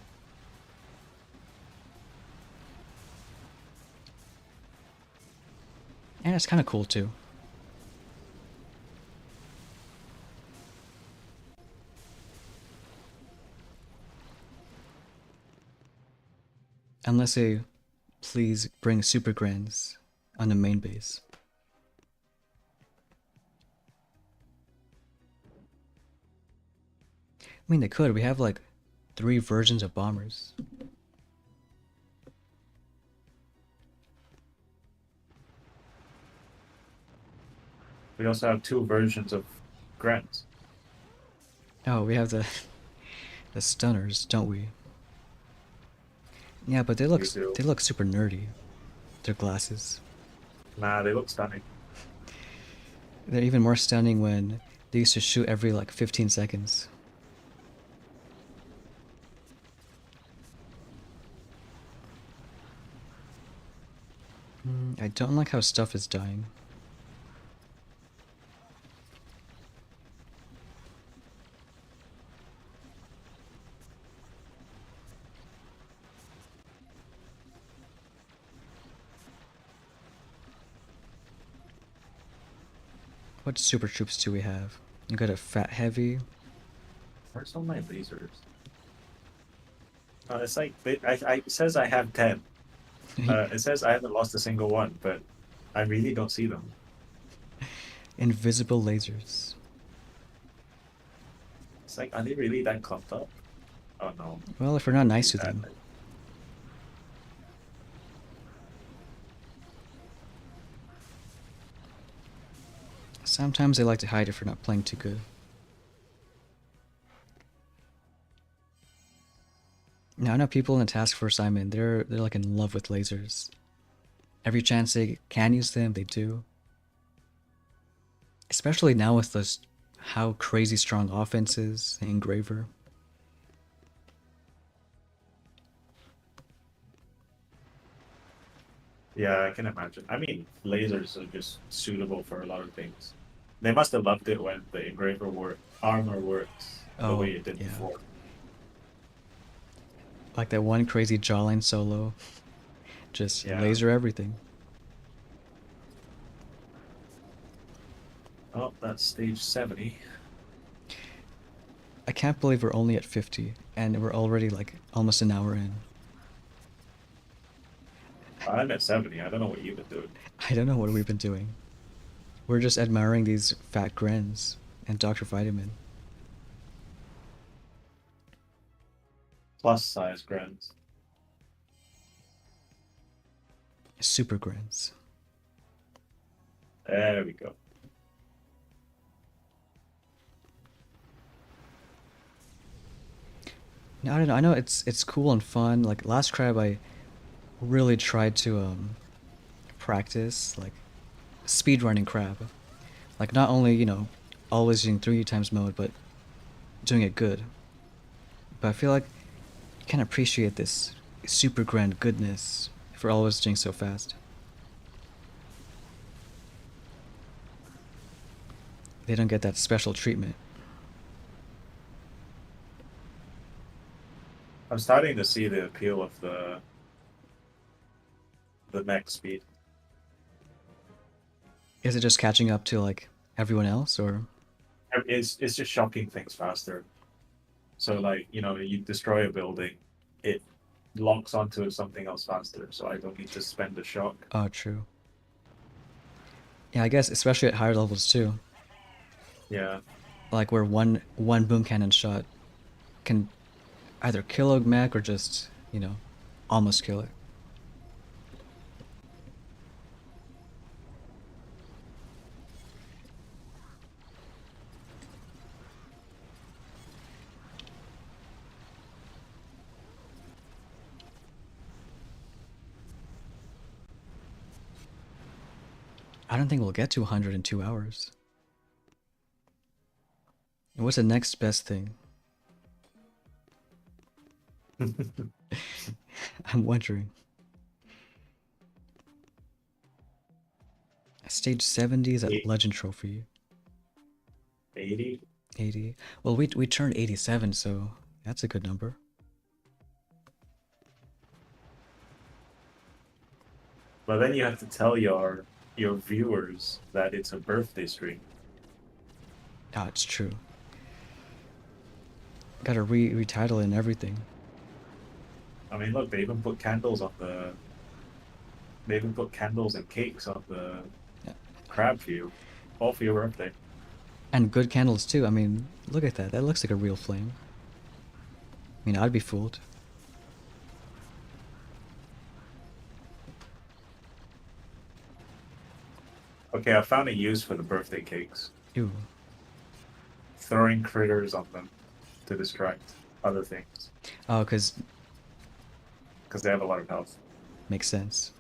And it's kind of cool too. Unless they please bring Super Grens on the main base. I mean, they could. We have like 3 versions of bombers. We also have 2 versions of Grants. Oh, we have the stunners, don't we? Yeah, but You do. they look super nerdy. Their glasses. Nah, they look stunning. They're even more stunning when they used to shoot every like 15 seconds. I don't like how stuff is dying. What super troops do we have? You got a fat heavy. Where's all my lasers? It's like it says I have 10. It says I haven't lost a single one, but I really don't see them. Invisible lasers. It's like, are they really that clumped up? Oh no. Well, if we're not nice to That- them. Sometimes they like to hide if we're not playing too good. Now I know people in the task force I'm in, they're like in love with lasers. Every chance they can use them, they do. Especially now with this how crazy strong offense is in Engraver. Yeah, I can imagine. I mean, lasers are just suitable for a lot of things. They must have loved it when the armor works the Oh, way it did yeah. before. Like that one crazy jawline solo. Just Yeah. laser everything. Oh, that's stage 70. I can't believe we're only at 50 and we're already like almost an hour in. I'm at 70. I don't know what you've been doing. I don't know what we've been doing. We're just admiring these fat grens and Dr. Vitamin. Plus size grants. Super grens. There we go. Now I don't know. I know it's cool and fun. Like last crab, I really tried to practice like speedrunning crab. Like not only always using 3 times mode, but doing it good. But I feel like you can appreciate this super grand goodness if we're always doing so fast. They don't get that special treatment. I'm starting to see the appeal of the mech speed. Is it just catching up to like everyone else, or? It's just shocking things faster. So like, you destroy a building, it locks onto something else faster, so I don't need to spend the shock. Oh, true. Yeah, I guess especially at higher levels too. Yeah. Like where one boom cannon shot can either kill a mech or just almost kill it. I don't think we'll get to 100 in 2 hours. What's the next best thing? I'm wondering. Stage 70 is at Legend Trophy. 80? 80. Well, we turned 87, so that's a good number. But then you have to tell your viewers that it's a birthday stream. Ah, it's true. Gotta retitle it and everything. I mean, look, they even put candles on They even put candles and cakes on the crab for you, all for your birthday. And good candles too. I mean, look at that. That looks like a real flame. I mean, I'd be fooled. Okay, I found a use for the birthday cakes. Ooh, Throwing critters on them to distract other things oh, cause because they have a lot of health. makes sense.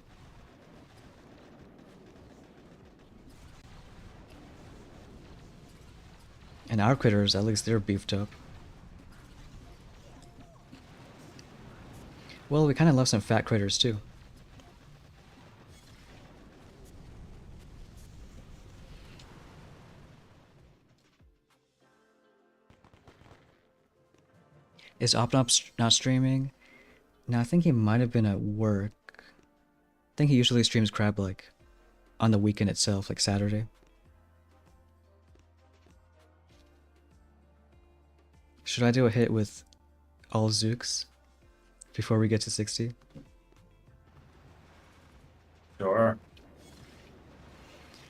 And our critters, at least they're beefed up. Well, we kind of love some fat critters too. Is Opnop not streaming? No, I think he might have been at work. I think he usually streams Crab like on the weekend itself, like Saturday. Should I do a hit with all Zooks before we get to 60? Sure.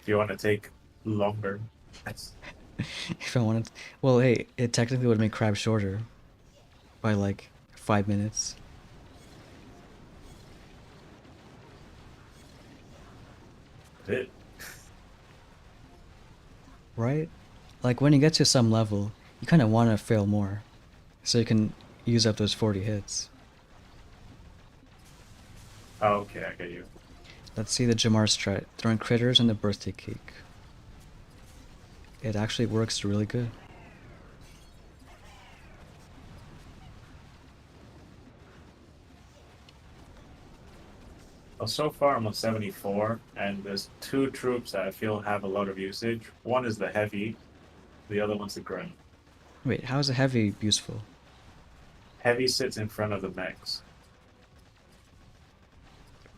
If you want to take longer. If I wanted. Well, hey, it technically would make Crab shorter by like 5 minutes. It. Right? Like when you get to some level, you kind of want to fail more, so you can use up those 40 hits. Oh, okay, I get you. Let's see the Jamar strat. Throwing critters and the birthday cake. It actually works really good. Well, so far I'm on 74, and there's two troops that I feel have a lot of usage. One is the heavy, the other one's the grunt. Wait, how is a heavy useful? Heavy sits in front of the mechs,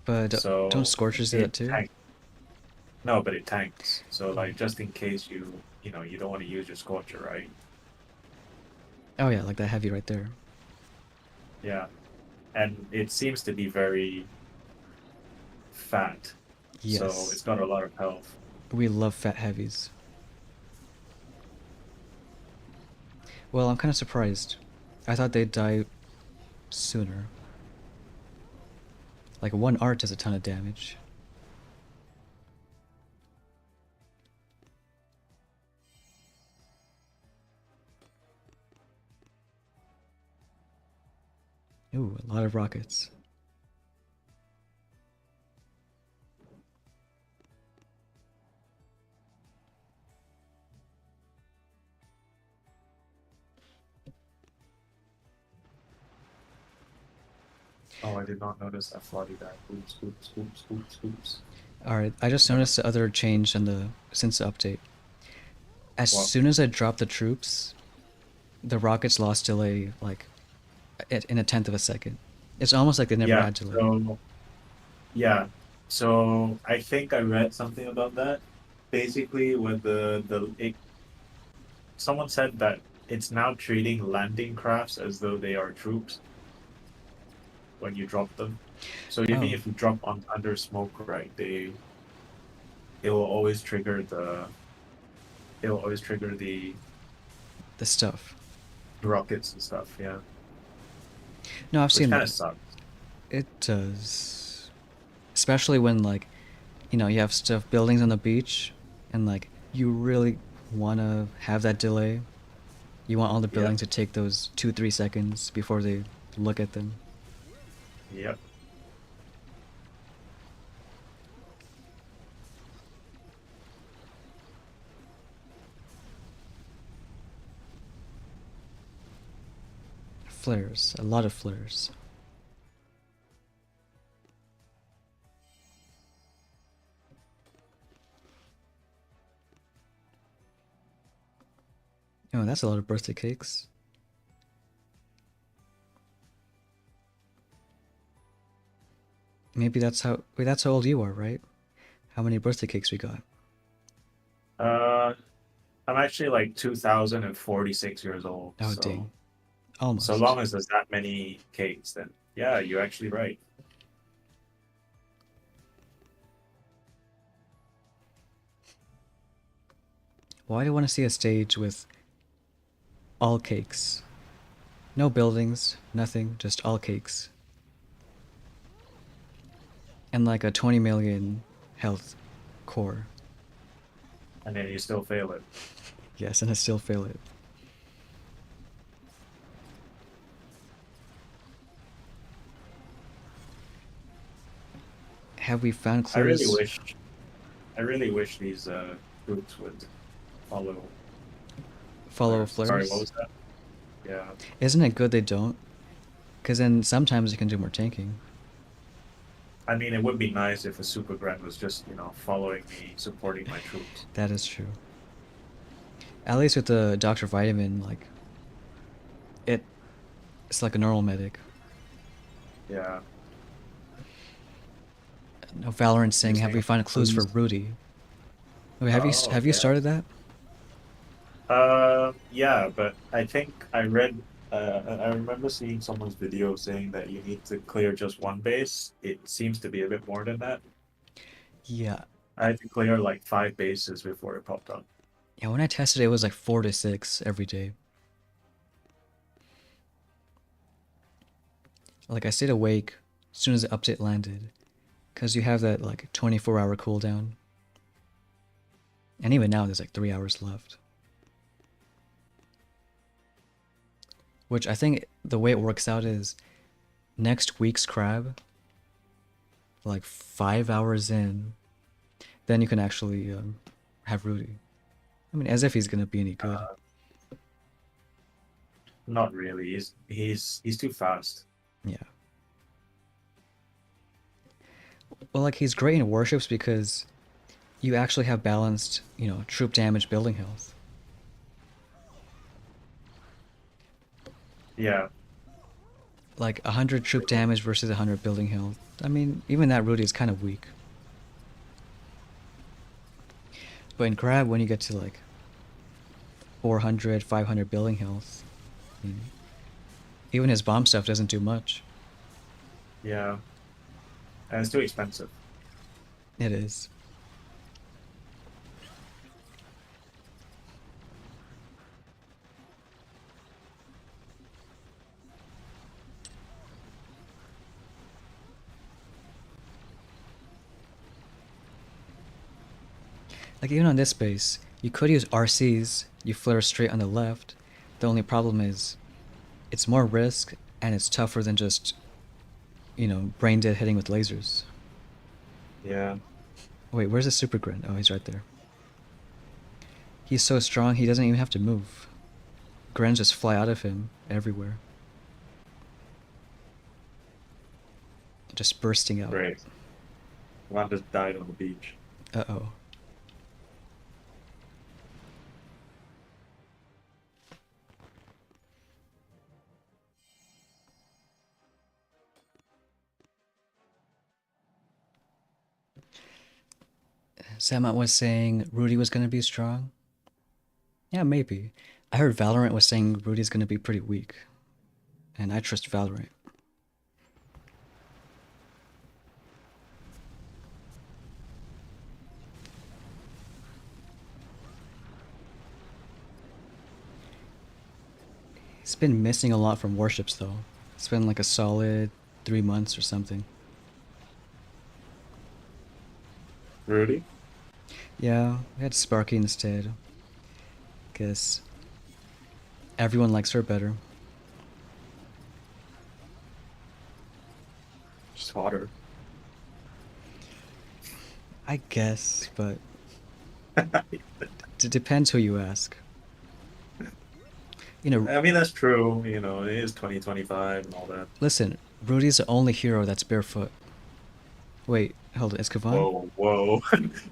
But so don't Scorchers do that too? No, but it tanks. So like just in case you know you don't want to use your scorcher, right? Oh yeah, like that heavy right there. Yeah, and it seems to be very fat, so Yes. it's got a lot of health. We love fat heavies. Well, I'm kind of surprised. I thought they'd die sooner. Like one art does a ton of damage. Ooh, a lot of rockets. Oh, I did not notice that flooded that. Oops, oops, oops, oops, oops. Alright, I just noticed the other change in the since the update. As What? soon as I dropped the troops, the rockets lost delay like in a tenth of a second. It's almost like they never Yeah. had delay. So yeah. So I think I read something about that. Basically, when someone said that it's now treating landing crafts as though they are troops when you drop them. So even Oh, if you drop on under smoke, right, it will always trigger the the stuff. rockets and stuff. Yeah, No, I've which seen kind that. of sucks. It does. Especially when like, you have stuff buildings on the beach and like you really want to have that delay. You want all the Yeah. buildings to take those 2-3 seconds before they look at them. Yep. Flares, a lot of flares. Oh, that's a lot of birthday cakes. Maybe that's how. Wait, that's how old you are, right? How many birthday cakes we got? Uh, I'm actually like 2046 years old. Oh, So dang. so Almost. long as there's that many cakes, then yeah, you're actually right. Why do I want to see a stage with all cakes? No buildings, nothing, just all cakes. And like a 20 million health core. And then you still fail it. Yes, and I still fail it. Have we found I really clues? wish, I really wish these groups would follow Follow flares. Sorry, what flares? was that? Yeah. Isn't it good they don't? Because then sometimes you can do more tanking. I mean, it would be nice if a super grand was just, following me, supporting my troops. That is true. At least with the Dr. Vitamin, like, it's like a normal medic. Yeah. No Valorant You're saying, have saying we about found clues for clues? Rudy? Wait, Oh, have you yeah. started that? Yeah, but I think I read, I remember seeing someone's video saying that you need to clear just one base. It seems to be a bit more than that. Yeah. I had to clear like 5 bases before it popped up. Yeah, when I tested it was like 4 to 6 every day. Like I stayed awake as soon as the update landed. Because you have that like 24-hour cooldown. And even now there's like 3 hours left. Which I think the way it works out is next week's crab, like 5 hours in, then you can actually have Rudy. I mean, as if he's gonna be any good. Uh, Not really. He's too fast. Yeah. Well, like he's great in warships because you actually have balanced, troop damage, building health. Yeah, Like 100 troop damage versus 100 building health. I mean, even that Rudy is kind of weak. But in Crab, when you get to like 400, 500 building health, I mean, even his bomb stuff doesn't do much. yeah, and it's too expensive. It is. Like even on this base, you could use RCs, you flare straight on the left. The only problem is it's more risk and it's tougher than just, brain dead hitting with lasers. Yeah, Wait, where's the super grin? Oh, he's right there. He's so strong he doesn't even have to move. Grins just fly out of him everywhere. Just bursting out. great. One just died on the beach. Uh-oh. Samat was saying Rudy was gonna be strong. Yeah, maybe. I heard Valorant was saying Rudy's gonna be pretty weak. And I trust Valorant. He's been missing a lot from warships though. It's been like a solid 3 months or something. Rudy? Yeah, we had Sparky instead. Guess everyone likes her better. Just hotter. I guess, but it depends who you ask. I mean, that's true. It is 2025 and all that. Listen, Rudy's the only hero that's barefoot. Wait, hold it, is Kavan? Whoa, whoa,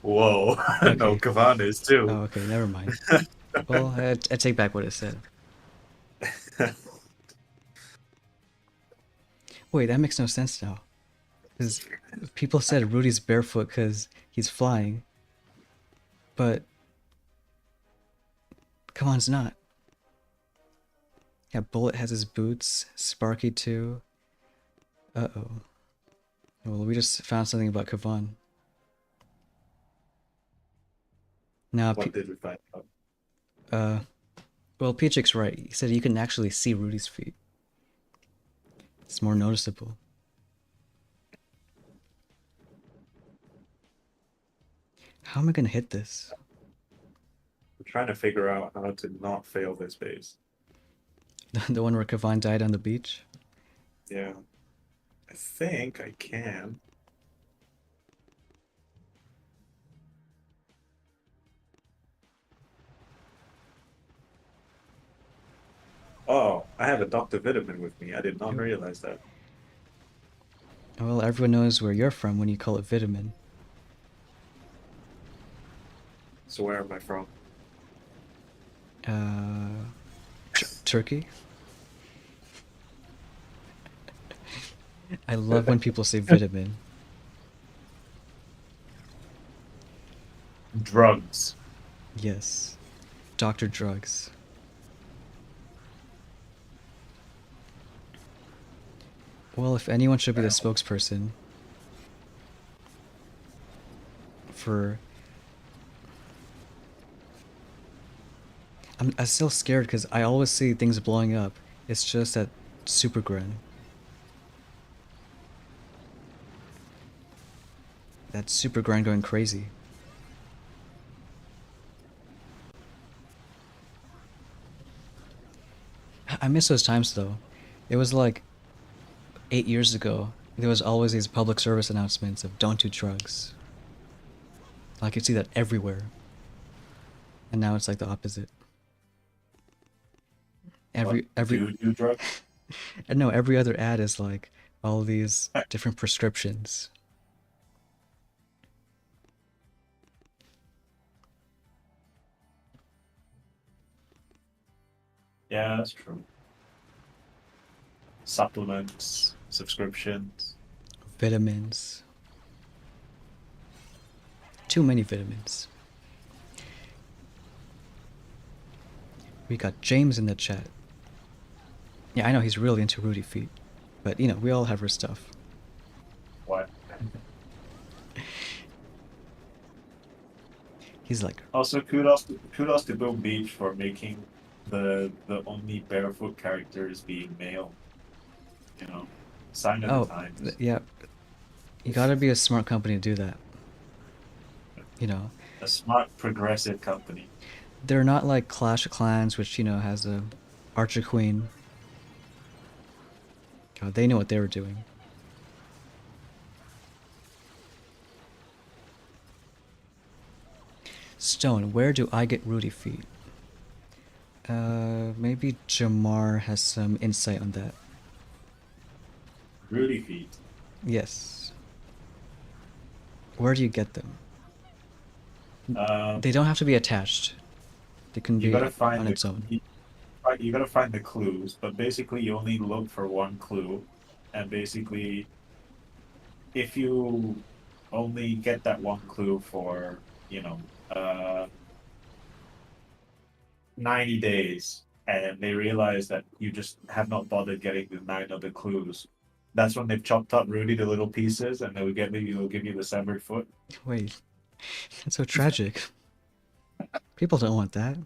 whoa. No, Okay. Kavan is too. Oh, okay, never mind. Well, I take back what I said. Wait, that makes no sense now. Because people said Rudy's barefoot because he's flying. But Kavan's not. Yeah, Bullet has his boots. Sparky too. Uh-oh. Well, we just found something about Kavan. Now, What did we find out? well, Peachik's right. He said you can actually see Rudy's feet. It's more noticeable. How am I gonna hit this? I'm trying to figure out how to not fail this base. The one where Kavan died on the beach? Yeah. I think I can. Oh, I have a Dr. Vitamin with me. I did not Yep. realize that. Well, everyone knows where you're from when you call it vitamin. So where am I from? Uh, Turkey? I love when people say vitamin. Drugs. Yes. Dr. Drugs. Well, if anyone should be the spokesperson for... I'm still scared because I always see things blowing up. It's just that Super Gren. That Super Gren going crazy. I miss those times though. It was like 8 years ago. There was always these public service announcements of don't do drugs. I could see that everywhere. And now it's like the opposite. Every Do drugs? and no, every other ad is like all these different prescriptions. Yeah, that's true. Supplements, subscriptions. Vitamins. Too many vitamins. We got James in the chat. Yeah, I know he's really into Rudy feet. But you know, we all have our stuff. What? He's like, Also, kudos to Bill Beach for making the only barefoot characters being male. You know, sign of oh, the times. yeah, you gotta be a smart company to do that. You know, A smart, progressive company. they're not like Clash of Clans, which, you know, has a Archer Queen. God, they know what they were doing. Stone, where do I get Rudy feet? Maybe Jamar has some insight on that. Rudy feet. Yes. Where do you get them? Um, They don't have to be attached. They can you be gotta find on the its own. you gotta find the clues, but basically you only look for one clue, and basically if you only get that one clue for, you know, 90 days, and they realize that you just have not bothered getting the 9 other clues, that's when they've chopped up Rudy to little pieces, and they'll give you the severed foot. Wait, that's so tragic. People don't want that.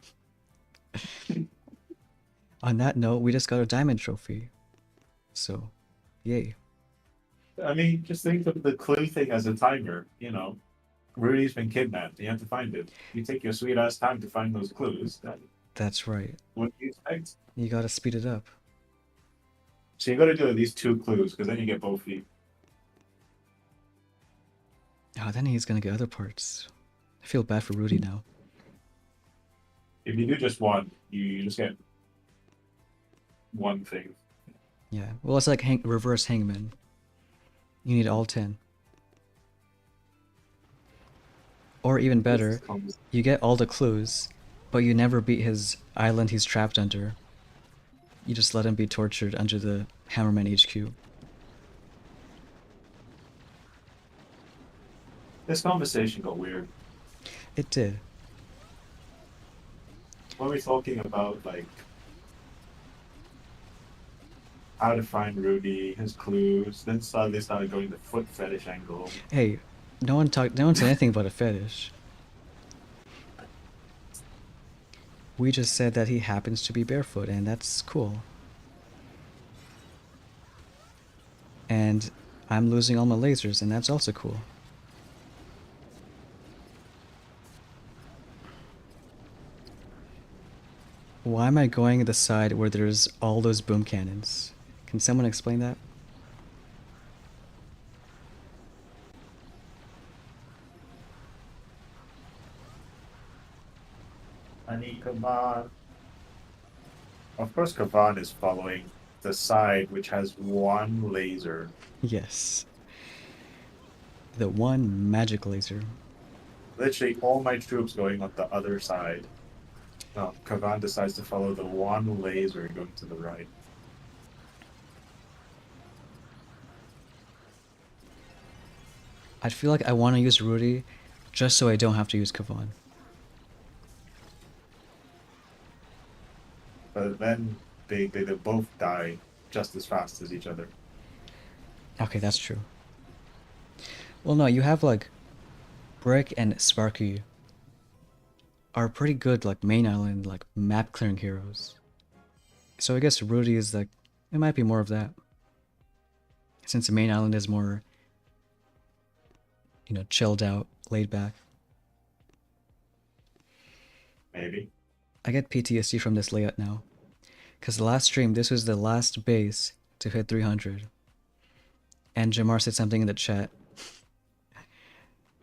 On that note, we just got a diamond trophy. So, yay. I mean, just think of the clue thing as a timer. You know, Rudy's been kidnapped. You have to find him. You take your sweet ass time to find those clues. Then That's right. what do you expect? You gotta speed it up. So you got to do at least 2 clues, because then you get both feet. Oh, then he's gonna get other parts. I feel bad for Rudy now. If you do just one, you just get one thing. Yeah, well, it's like reverse hangman. You need all 10. Or even better, you get all the clues, but you never beat his island he's trapped under. You just let him be tortured under the Hammerman HQ. This conversation got weird. It did. When we're talking about like how to find Rudy, his clues, then suddenly started going the foot fetish angle. Hey, no one said anything about a fetish. We just said that he happens to be barefoot, and that's cool. And I'm losing all my lasers, and that's also cool. Why am I going the side where there's all those boom cannons? Can someone explain that? I need Kavan. Of course, Kavan is following the side which has one laser. Yes. The one magic laser. Literally, all my troops going on the other side. No, Kavan decides to follow the one laser going to the right. I feel like I want to use Rudy just so I don't have to use Kavan. But then they both die just as fast as each other. Okay, that's true. Well, no, you have like Brick and Sparky are pretty good like main island like map clearing heroes. So I guess Rudy is like it might be more of that. Since the main island is more chilled out, laid back. Maybe. I get PTSD from this layout now. Cause the last stream this was the last base to hit 300. And Jamar said something in the chat.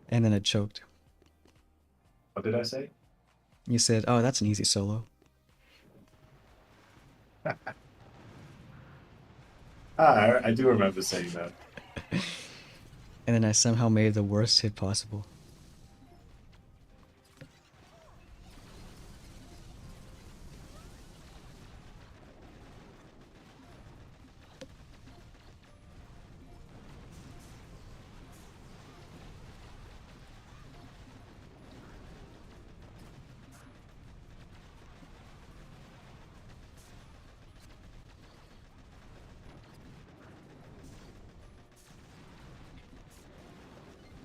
And then it choked. What did I say? You said, "Oh, that's an easy solo." I do remember saying that. And then I somehow made the worst hit possible.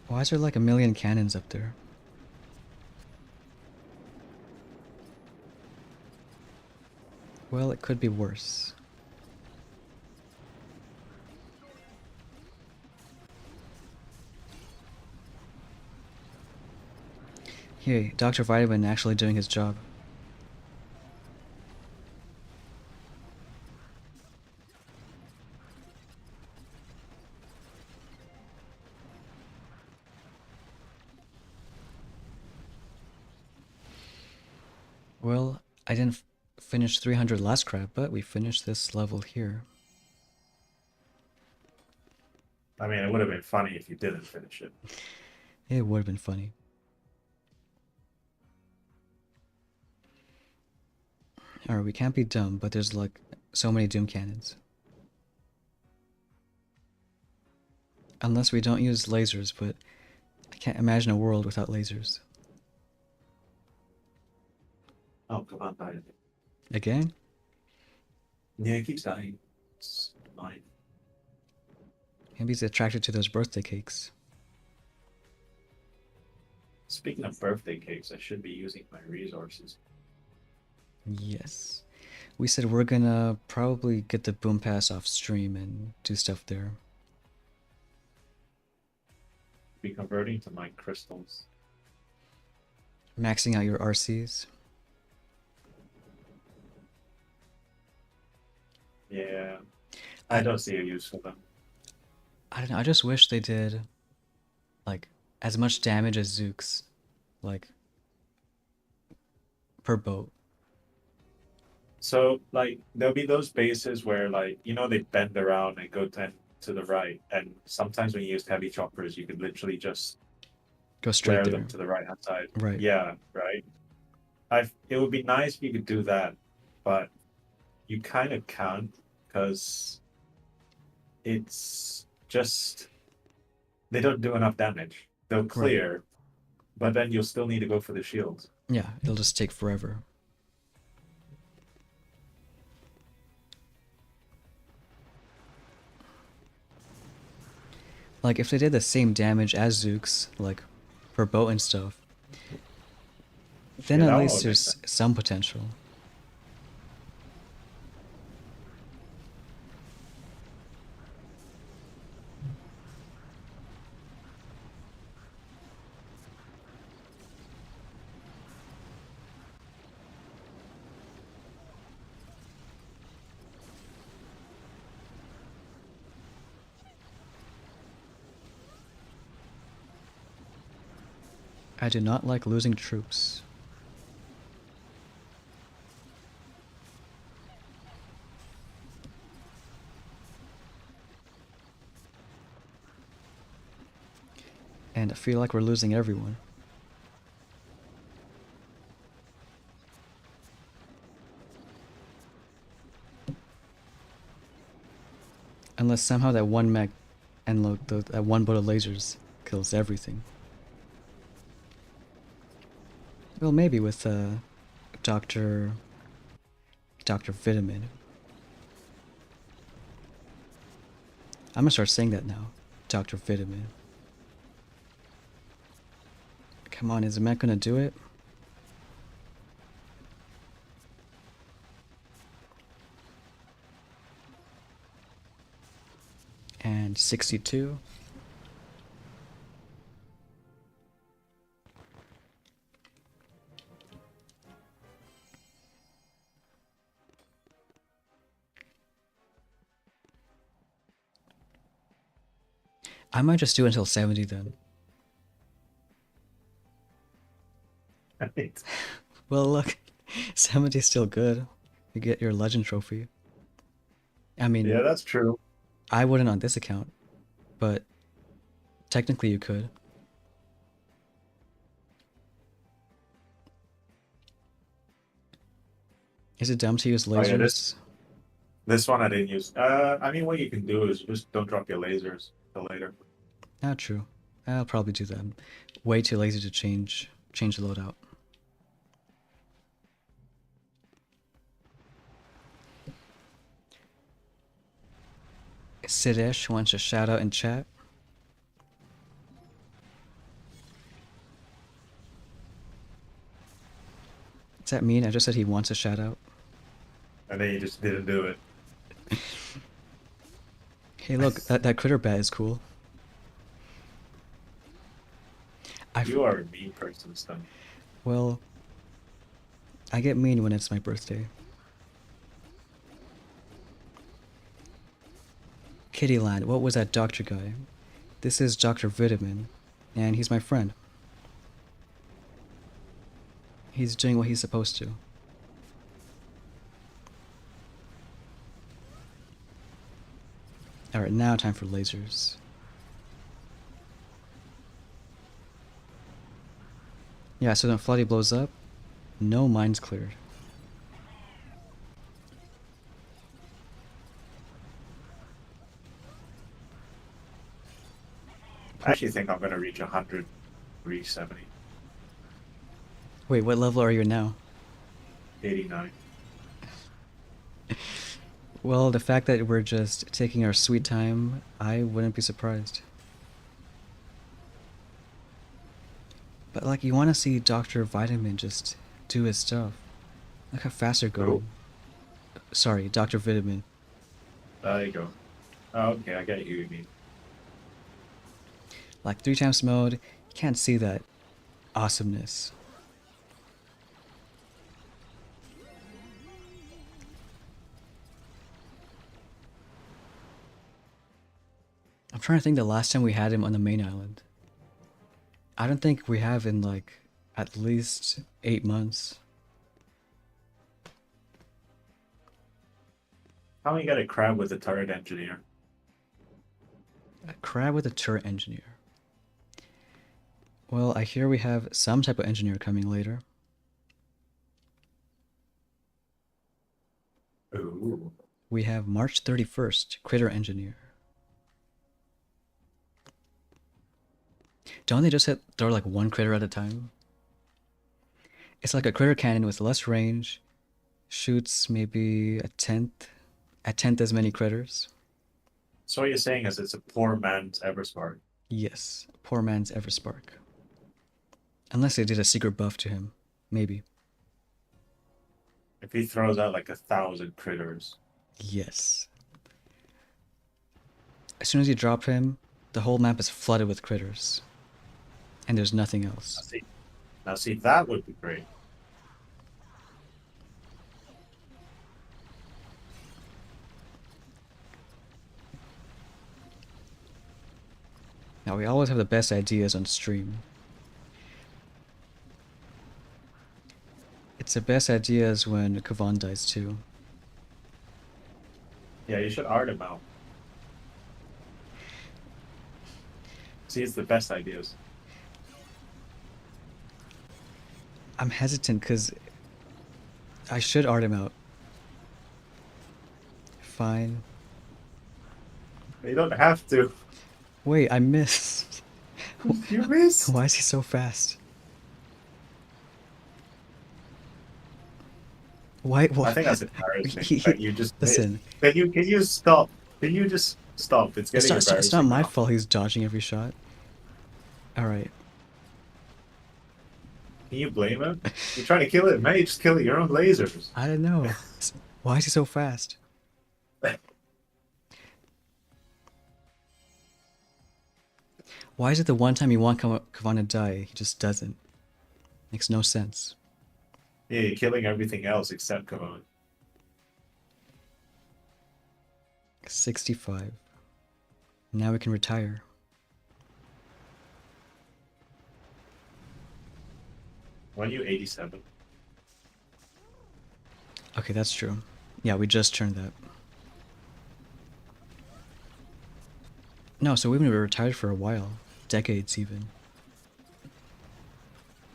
Why is there like a million cannons up there? Well, it could be worse. Hey, Dr. Vitamin actually doing his job. Well, I didn't finish 300 last crap, but we finished this level here. I mean, it would have been funny if you didn't finish it. It would have been funny. Alright, we can't be dumb, but there's like so many doom cannons. Unless we don't use lasers, but I can't imagine a world without lasers. Oh, come on, die. Again? Yeah, it keeps dying. It's annoying. Maybe he's attracted to those birthday cakes. Speaking of birthday cakes, I should be using my resources. Yes. We said we're gonna probably get the boom pass off stream and do stuff there. Be converting to my crystals. Maxing out your RCs. Yeah. I don't see a use for them. I don't know, I just wish they did like as much damage as Zooks. Like per boat. So, like, there'll be those bases where, like, they bend around and go to the right. And sometimes when you use heavy choppers, you could literally just Go straight flare there. them to the right hand side. Right. Yeah, right. It would be nice if you could do that, but you kind of can't because it's just they don't do enough damage. They'll clear, but then you'll still need to go for the shields. Yeah, it'll just take forever. Like if they did the same damage as Zooks, like per boat and stuff, then Yeah, at that least would there's make some potential. I do not like losing troops. And I feel like we're losing everyone. Unless somehow that one mech and that one bolt of lasers kills everything. Well, maybe with Dr. Vitamin. I'm gonna start saying that now. Dr. Vitamin. Come on, is the mech gonna do it? And 62. I might just do until 70 then. Right. Well, look, 70 is still good. You get your legend trophy. I mean, Yeah, that's true. I wouldn't on this account, but technically you could. Is it dumb to use Oh yeah, lasers? this one I didn't use. I mean, what you can do is just don't drop your lasers till later. Not true. I'll probably do that. Way too lazy to change the loadout. Sidesh wants a shout out in chat. Does that mean I just said he wants a shout out? And then you just didn't do it. Hey, look, that critter bat is cool. You are a mean person, son. Well, I get mean when it's my birthday. Kittyland, what was that doctor guy? This is Dr. Vitamin, and he's my friend. He's doing what he's supposed to. Alright, now time for lasers. Yeah, so when Floody blows up, no mines cleared. I actually think I'm gonna reach 100, reach 70, Wait, what level are you now? 89. Well, the fact that we're just taking our sweet time, I wouldn't be surprised. But like, you want to see Dr. Vitamin just do his stuff. Look how fast they're going. Sorry, Dr. Vitamin. There you go. Oh, okay, I get you mean. Like 3x mode, you can't see that awesomeness. I'm trying to think the last time we had him on the main island. I don't think we have in like at least 8 months. How many got a crab with a turret engineer? A crab with a turret engineer. Well, I hear we have some type of engineer coming later. Ooh. We have March 31st, Critter Engineer. Don't they just throw like one critter at a time? It's like a critter cannon with less range, shoots maybe a tenth as many critters. So what you're saying is it's a poor man's Everspark. Yes, poor man's Everspark. Unless they did a secret buff to him, maybe. If he throws out like 1,000 critters. Yes. As soon as you drop him, the whole map is flooded with critters. And there's nothing else. Now see, that would be great. Now we always have the best ideas on stream. It's the best idea is when Kavan dies too. Yeah, you should art him out. See, it's the best ideas. I'm hesitant because I should art him out. Fine. You don't have to. Wait, I missed. You missed. Why is he so fast? Why? I think that's embarrassing that you just missed. Listen, Can you stop? Can you just stop? It's getting it's not embarrassing my now. fault he's dodging every shot. Alright. Can you blame him? You're trying to kill it, man. You just kill your own lasers. I don't know. Why is he so fast? Why is it the one time you want Kavan to die, he just doesn't? Makes no sense. Yeah, you're killing everything else except Kavan. 65. Now we can retire. When you 87? Okay, that's true. Yeah, we just turned that. No, so we've been retired for a while. Decades, even.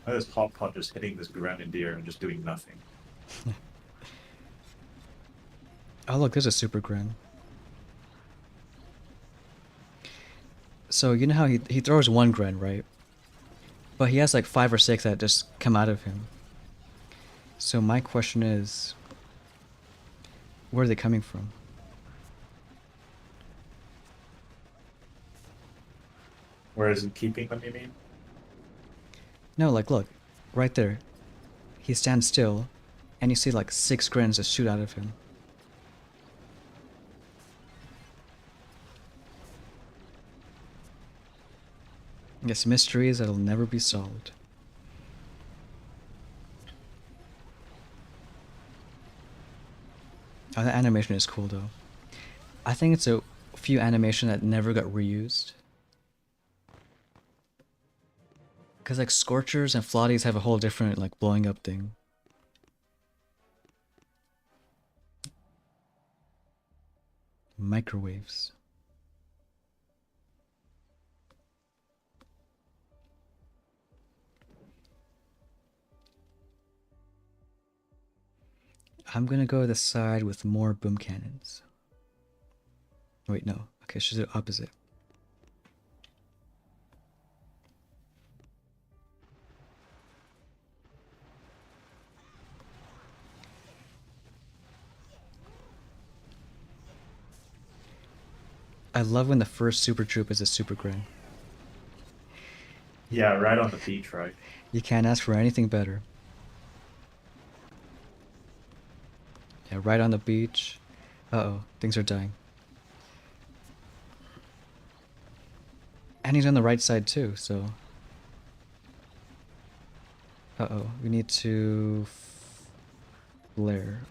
This hot pot just hitting this grenadier and just doing nothing. Oh, look, there's a super Gren. So, you know how he throws one Gren, right? But he has like 5 or 6 that just come out of him. So my question is, where are they coming from? Where is it keeping them, you mean? No, like, look, right there. He stands still, and you see like 6 Grens just shoot out of him. Yes, mysteries that'll never be solved. Oh, that animation is cool though. I think it's a few animation that never got reused. Cause like Scorchers and Flotties have a whole different like blowing up thing. Microwaves. I'm gonna go to the side with more boom cannons. Wait, no. Okay, should do the opposite. I love when the first super troop is a super Gren. Yeah, right on the beach, right? You can't ask for anything better. Yeah, right on the beach. Uh-oh, things are dying. And he's on the right side too, so... Uh-oh, we need to... flare.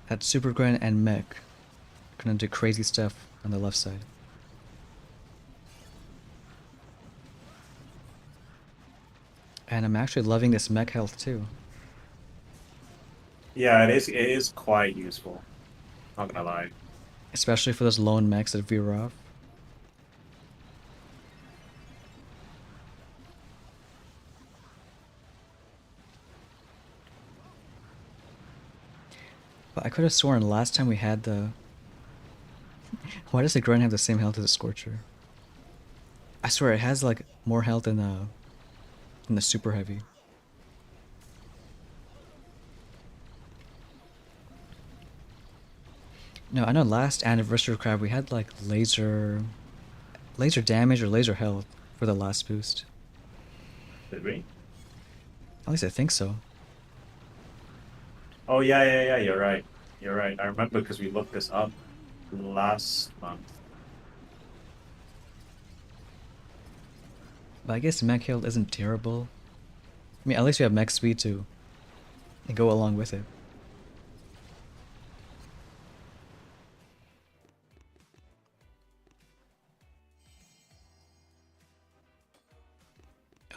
That Super Gren and Mech gonna do crazy stuff on the left side. And I'm actually loving this mech health too. Yeah, it is quite useful. Not gonna lie. Especially for those lone mechs that veer off. But I could have sworn last time we had the... Why does the Gren have the same health as the Scorcher? I swear it has like more health than the Super Heavy. No, I know last Anniversary Crab we had like laser damage or laser health for the last boost. Did we? At least I think so. Oh yeah. You're right. You're right. I remember because we looked this up last month. But I guess mech health isn't terrible. I mean, at least we have mech speed to go along with it.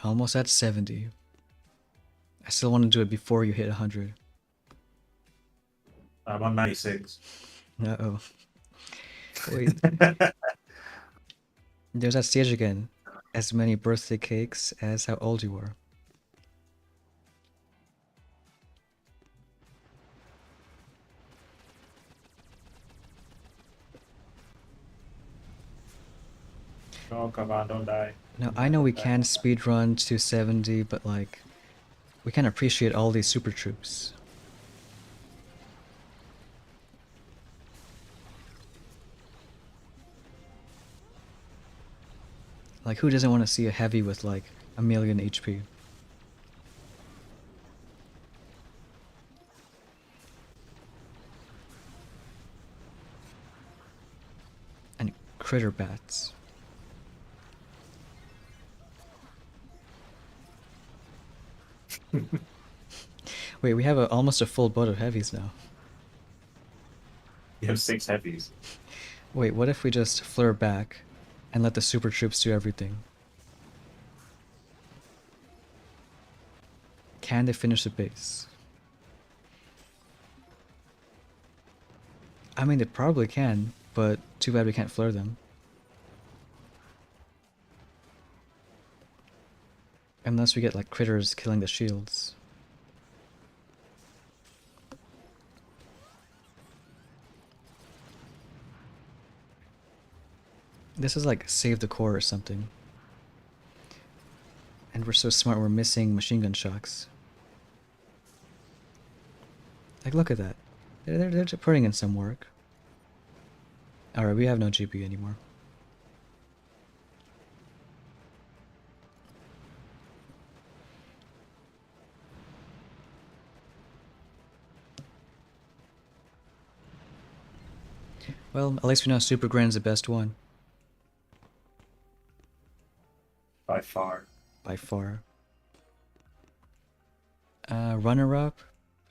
Almost at 70. I still want to do it before you hit 100. I'm on 96. Uh-oh. Wait, there's that stage again. As many birthday cakes as how old you are. Oh, come on, don't die. Now, I know we can speedrun to 70, but like, we can appreciate all these super troops. Like, who doesn't want to see a heavy with like a million HP? And critter bats. Wait, we have almost a full boat of heavies now. You have 6 heavies. Wait, what if we just flare back and let the super troops do everything? Can they finish the base? I mean, they probably can, but too bad we can't flare them. Unless we get like critters killing the shields. This is like save the core or something. And we're so smart we're missing machine gun shocks. Like look at that. They're putting in some work. Alright, we have no GP anymore. Well, at least we know Super Grand's the best one. By far. By far. Runner-up?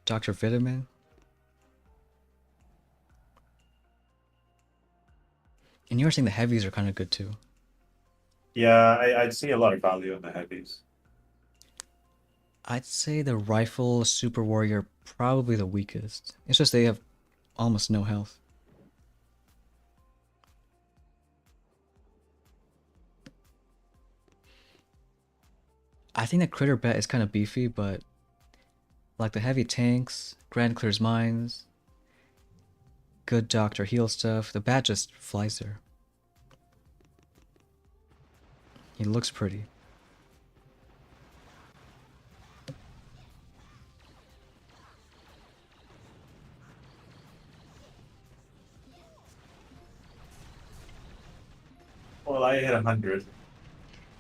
Dr. Vitamin? And you were saying the heavies are kind of good too. Yeah, I'd see a lot of value in the heavies. I'd say the rifle super warrior probably the weakest. It's just they have almost no health. I think the critter bat is kind of beefy, but like the heavy tanks, Grand clears mines, good doctor heal stuff, the bat just flies there. He looks pretty. Well, I hit 100.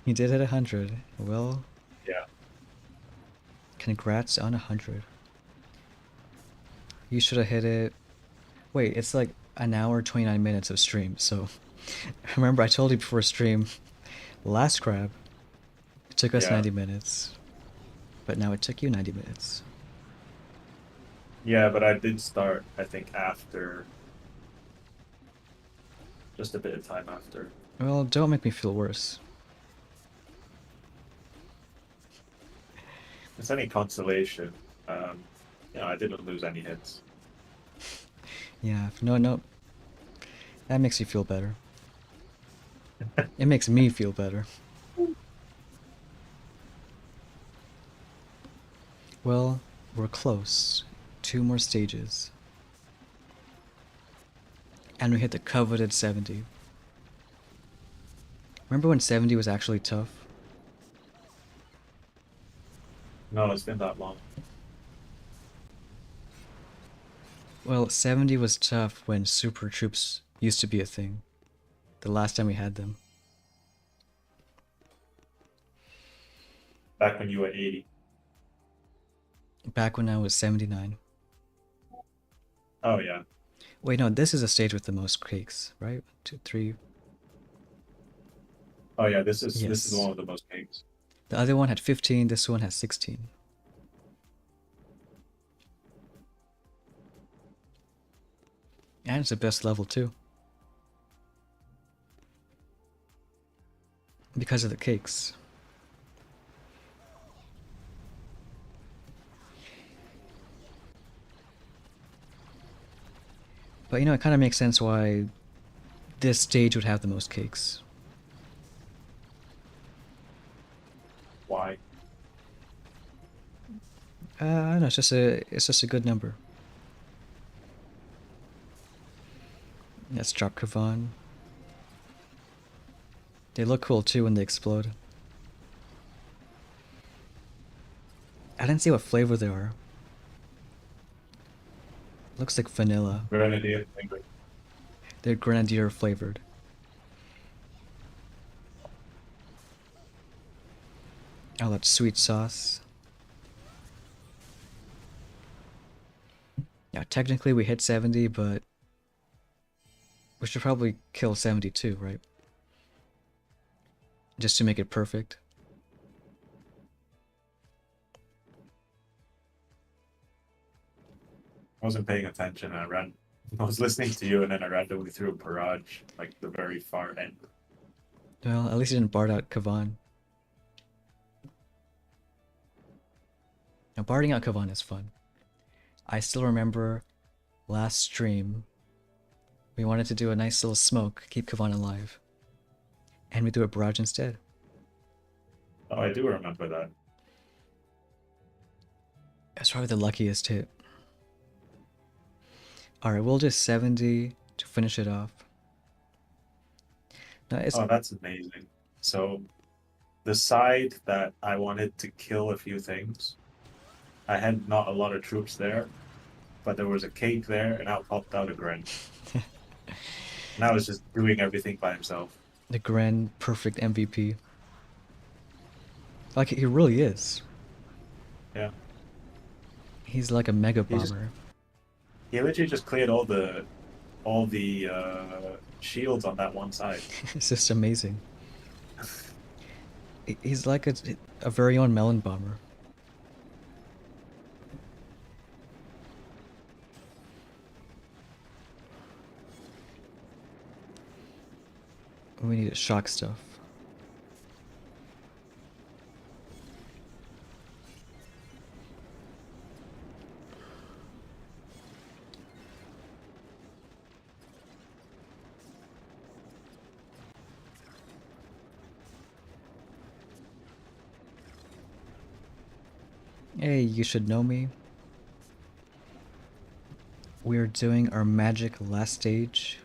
He did hit 100. Well, Yeah. congrats on 100. You should have hit it. Wait, it's like an hour 29 minutes of stream, so remember I told you before stream, last crab, it took us Yeah. 90 minutes, but now it took you 90 minutes. Yeah, but I did start, I think, after. Just a bit of time after. Well, don't make me feel worse. If it's any consolation, I didn't lose any hits. Yeah, no. That makes you feel better. It makes me feel better. Well, we're close. 2 more stages. And we hit the coveted 70. Remember when 70 was actually tough? No, it's been that long. Well, 70 was tough when super troops used to be a thing. The last time we had them. Back when you were 80. Back when I was 79. Oh, yeah. Wait, no, this is a stage with the most cakes, right? 2, 3. Oh yeah, this is the Yes. one with the most cakes. The other one had 15, this one has 16. And it's the best level too. Because of the cakes. But you know, it kind of makes sense why this stage would have the most cakes. Why? I don't know, it's just a good number. Let's drop Kavan. They look cool too when they explode. I didn't see what flavor they are. Looks like vanilla. Grenadier finger. They're grenadier flavored. Oh, that's sweet sauce. Yeah, technically we hit 70, but we should probably kill 72, right? Just to make it perfect. I wasn't paying attention. I ran. I was listening to you, and then I randomly threw a barrage, like the very far end. Well, at least you didn't bard out Kavan. Now, barding out Kavan is fun. I still remember last stream, we wanted to do a nice little smoke, keep Kavan alive. And we do a barrage instead. Oh, I do remember that. That's probably the luckiest hit. Alright, we'll do 70 to finish it off. No, it's Oh, that's amazing. So, the side that I wanted to kill a few things, I had not a lot of troops there, but there was a cake there, and out popped out a Gren. And I was just doing everything by himself. the grand perfect MVP. Like, he really is. Yeah. He's like a mega He just bomber. he literally just cleared all the shields on that one side. It's just amazing. He's like a very own melon bomber. We need to shock stuff. Hey, you should know me. We're doing our magic last stage.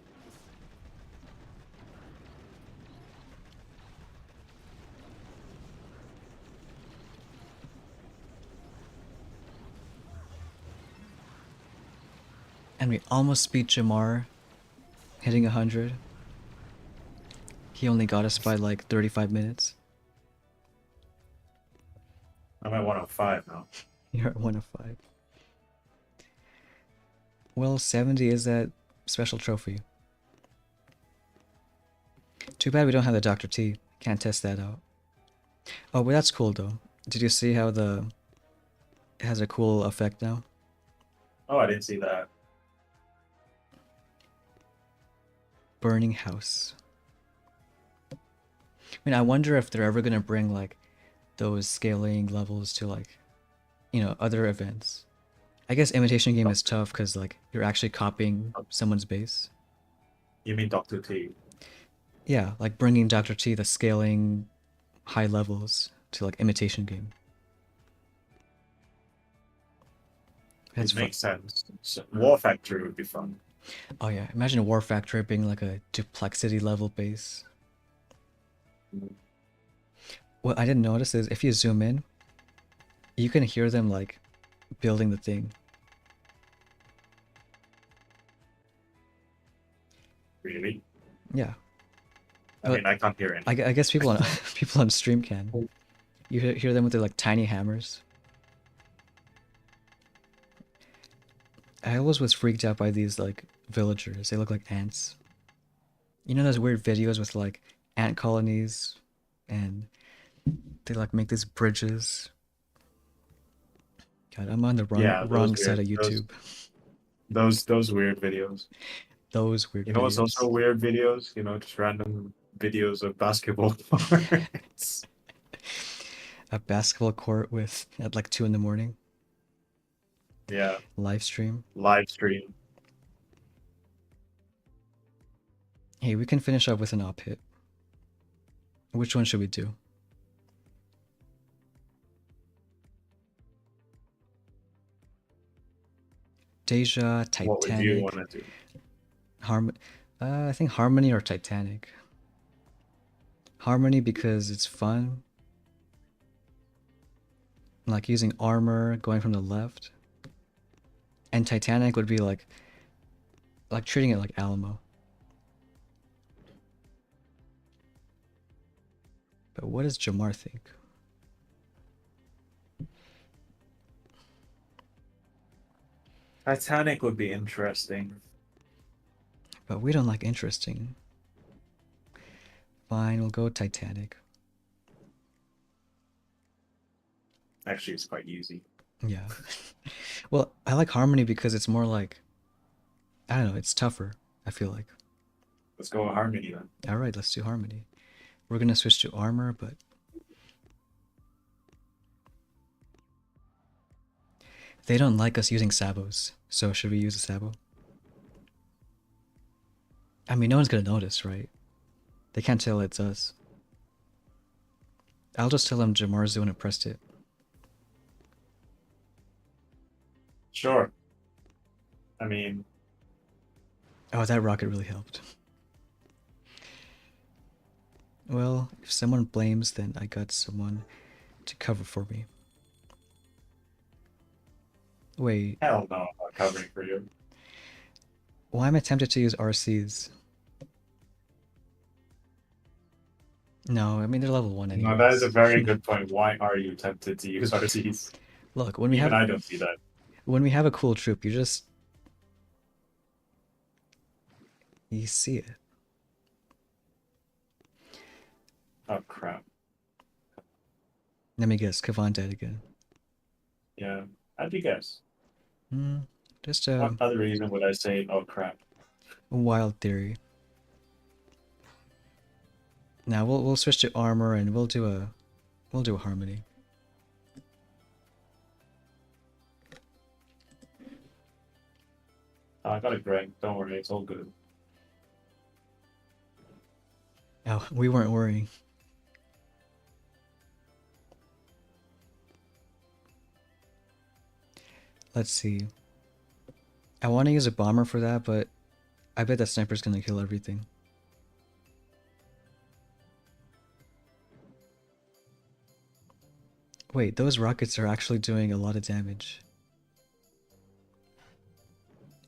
And we almost beat Jamar, hitting 100. He only got us by like 35 minutes. I'm at 105 now. You're at 1 of 5. Well, 70 is that special trophy. Too bad we don't have the Dr. T. Can't test that out. Oh, but that's cool though. Did you see how it has a cool effect now? Oh, I didn't see that. Burning House. I mean, I wonder if they're ever gonna bring like those scaling levels to like, you know, other events. I guess imitation game is tough because like you're actually copying someone's base. You mean Dr. T? Yeah, like bringing Dr. T the scaling high levels to like imitation game. That's It fun. makes sense. So, War Factory would be fun. Oh yeah, imagine a War Factory being like a duplexity level base. What I didn't notice is if you zoom in, you can hear them like building the thing. Really? Yeah, I But- mean, I can't hear it. I guess people on people on stream can. You hear them with their like tiny hammers. I always was freaked out by these like villagers. They look like ants. You know those weird videos with like ant colonies, and they like make these bridges. God, I'm on the Yeah, those wrong side weird of YouTube. those weird videos. Those weird You know what's also videos. weird videos? You know, just random videos of basketball courts. A basketball court with at like 2 in the morning Yeah, live stream. live stream. Hey, we can finish up with an op hit. Which one should we do? Deja, What would you Titanic, want to do? Harm. I think Harmony or Titanic. Harmony because it's fun, like using armor going from the left, and Titanic would be like treating it like Alamo. But what does Jamar think? Titanic would be interesting. But we don't like interesting. Fine, we'll go Titanic. Actually, it's quite easy. Yeah. Well, I like Harmony because it's more like, I don't know, it's tougher, I feel like. Let's go with Harmony then. Alright, let's do Harmony. We're gonna switch to armor, but they don't like us using sabos, so should we use a sabo? I mean, no one's gonna notice, right? They can't tell it's us. I'll just tell them Jamar's the one who pressed it. Sure. I mean, Oh, that rocket really helped. Well, if someone blames, then I got someone to cover for me. Wait, hell no, I'm not covering for you. well, I'm tempted to use RCs. No, I mean they're level 1 No, that is a anyways. very good point. Why are you tempted to use RCs? Look, when we Even have I don't see that. a cool troop, you see it. Oh crap. Let me guess, Kavan dead again. Yeah. How'd you guess? Hmm, just What a other reason would I say, oh crap? wild theory. Now we'll switch to armor and we'll do a harmony. Oh, I got it, Greg. Don't worry, it's all good. Oh, we weren't worrying. Let's see. I want to use a bomber for that, but I bet that sniper's gonna kill everything. Wait, those rockets are actually doing a lot of damage.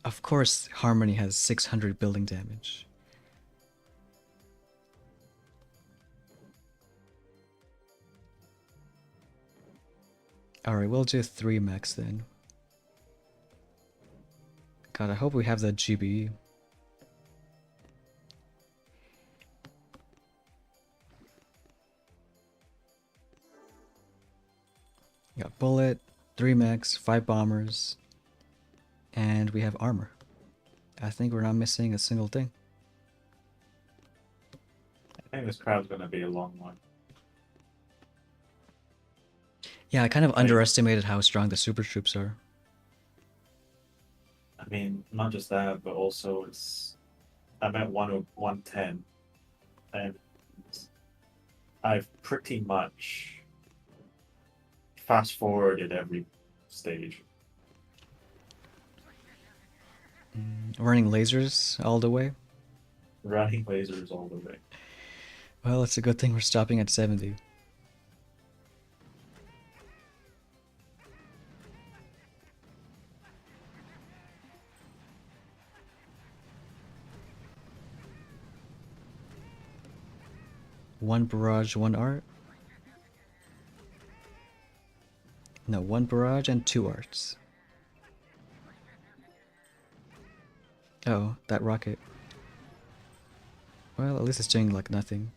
Of course, Harmony has 600 building damage. Alright, we'll do 3 max then. God, I hope we have that GBE. Got bullet, 3 mechs, 5 bombers, and we have armor. I think we're not missing a single thing. I think this crowd's gonna be a long one. Yeah, I kind of Like, underestimated how strong the super troops are. I mean, not just that, but also I'm at 110, and I've pretty much fast forwarded every stage. Running lasers all the way. Running lasers all the way. Well, it's a good thing we're stopping at 70. One barrage, one art? No, one barrage and 2 arts. Oh, that rocket. Well, at least it's doing like nothing.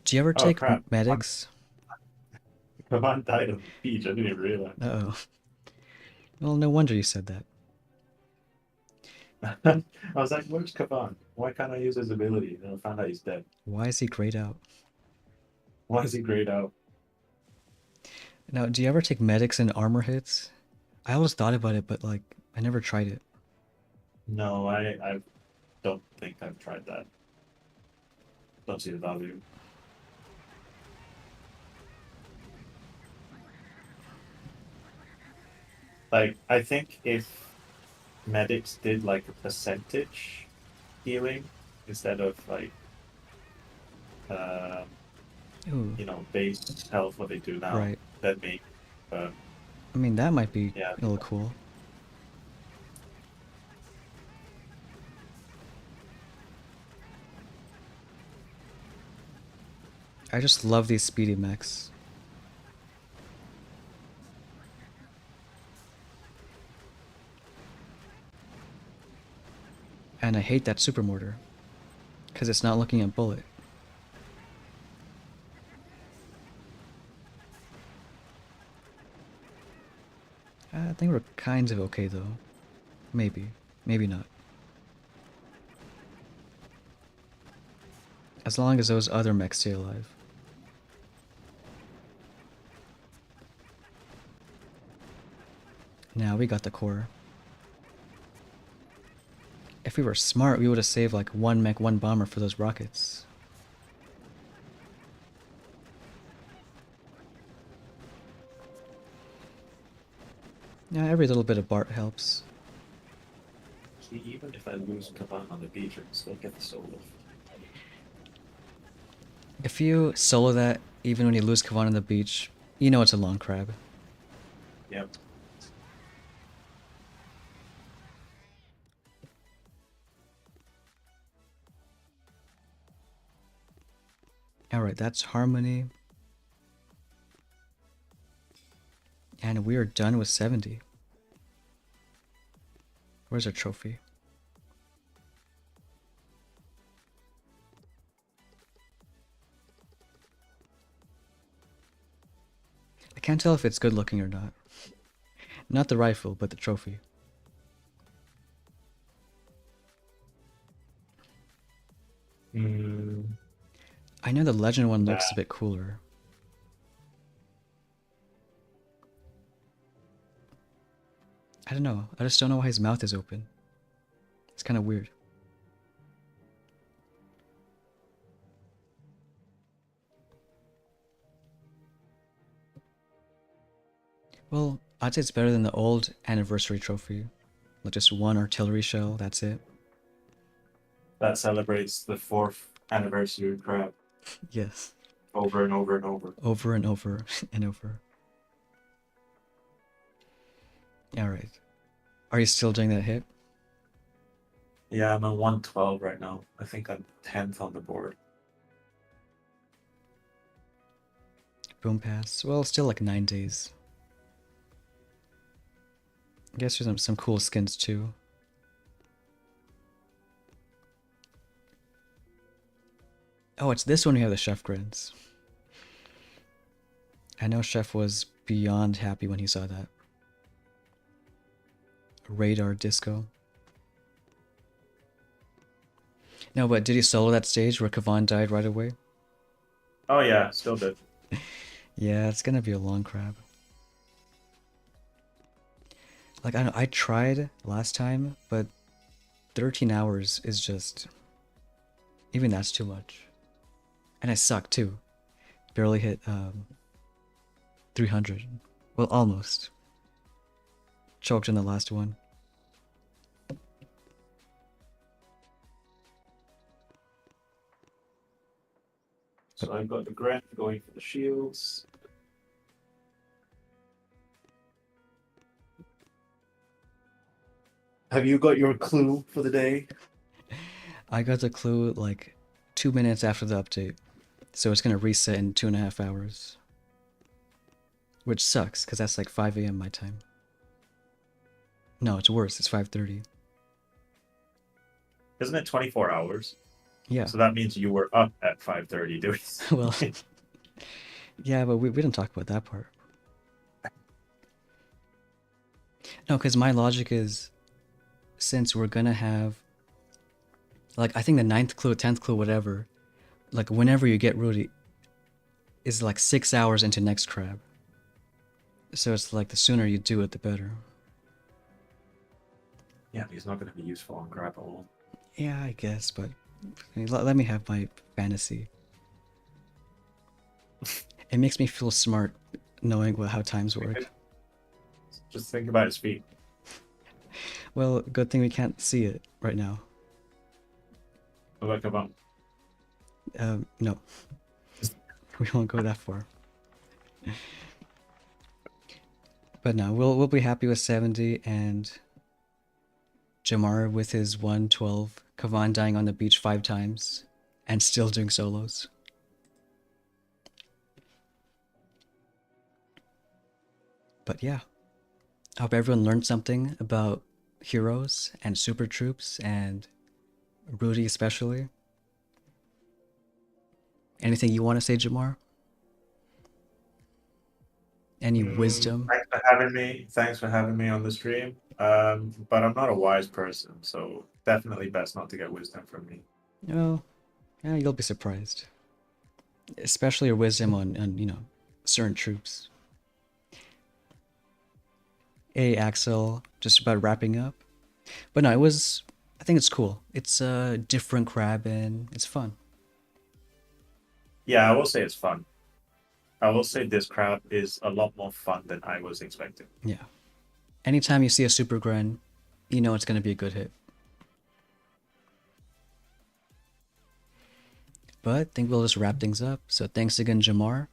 Do you ever Oh take crap! medics? Kavan died on the beach. I didn't even realize. Uh-oh. Well, no wonder you said that. I was like, "Where's Kavan? Why can't I use his ability?" And I found out he's dead. Why is he grayed out? Why is he grayed out? Now, do you ever take medics and armor hits? I always thought about it, but like, I never tried it. No, I don't think I've tried that. Don't see the value. Like, I think if medics did like a percentage healing instead of like, um, Ooh, base health what they do now, right. that make, uh, I mean, that might be yeah, a little cool. I just love these speedy mechs. And I hate that super mortar. Because it's not looking at bullet. I think we're kind of okay though. Maybe. Maybe not. As long as those other mechs stay alive. Now we got the core. If we were smart, we would have saved like one mech, one bomber for those rockets. Yeah, every little bit of Bart helps. see, even if I lose Kavan on the beach, I can still get the solo. If you solo that, even when you lose Kavan on the beach, you know it's a long crab. Yep. Alright, that's Harmony. And we're done with 70. Where's our trophy? I can't tell if it's good looking or not. Not the rifle, but the trophy. Mm, I know the legend one looks a nah. bit cooler. I don't know. I just don't know why his mouth is open. It's kind of weird. Well, I'd say it's better than the old anniversary trophy. Like just one artillery shell, that's it. That celebrates the 4th anniversary crab Yes. over and over and over. Over and over and over. Alright. Are you still doing that hit? Yeah, I'm at 112 right now. I think I'm 10th on the board. Boom pass. Well, still like 9 days. I guess there's some cool skins too. Oh, it's this one we have the Chef grins. I know Chef was beyond happy when he saw that. Radar Disco. No, but did he solo that stage where Kavan died right away? Oh yeah, still did. Yeah, it's gonna be a long crab. Like, I don't know, I tried last time, but 13 hours is just... Even that's too much. And I suck too. Barely hit 300. Well, almost. Choked in the last one. So I've got the Grant going for the shields. Have you got your clue for the day? I got the clue like 2 minutes after the update. So it's gonna reset in 2.5 hours. Which sucks, because that's like 5 a.m. my time. No, it's worse, it's 5:30. Isn't it 24 hours? Yeah. So that means you were up at 5:30 doing Well, something. yeah, but we didn't talk about that part. No, because my logic is since we're gonna have like I think the ninth clue, 10th clue, whatever, like whenever you get Rudy is like 6 hours into next crab. So it's like the sooner you do it, the better. Yeah, but he's not going to be useful on grapple. Yeah, I guess, but let me have my fantasy. It makes me feel smart knowing how times work. Just think about his feet. Well, good thing we can't see it right now. Look about. No, we won't go that far. But no, we'll be happy with 70 and Jamar with his 112, Kavan dying on the beach 5 times, and still doing solos. But yeah, I hope everyone learned something about heroes and super troops and Rudy especially. Anything you want to say, Jamar? Any wisdom? Thanks for having me. Thanks for having me on the stream. But I'm not a wise person, so definitely best not to get wisdom from me. Oh, yeah, you'll be surprised. Especially your wisdom on certain troops. Hey, Axel, just about wrapping up. But no, I think it's cool. It's a different crab and it's fun. Yeah, I will say it's fun. I will say this crowd is a lot more fun than I was expecting. Yeah. Anytime you see a super Gren, you know it's going to be a good hit. But I think we'll just wrap things up. So thanks again, Jamar.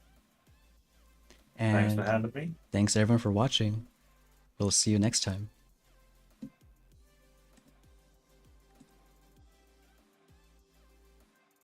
Thanks And for having me. thanks everyone for watching. We'll see you next time.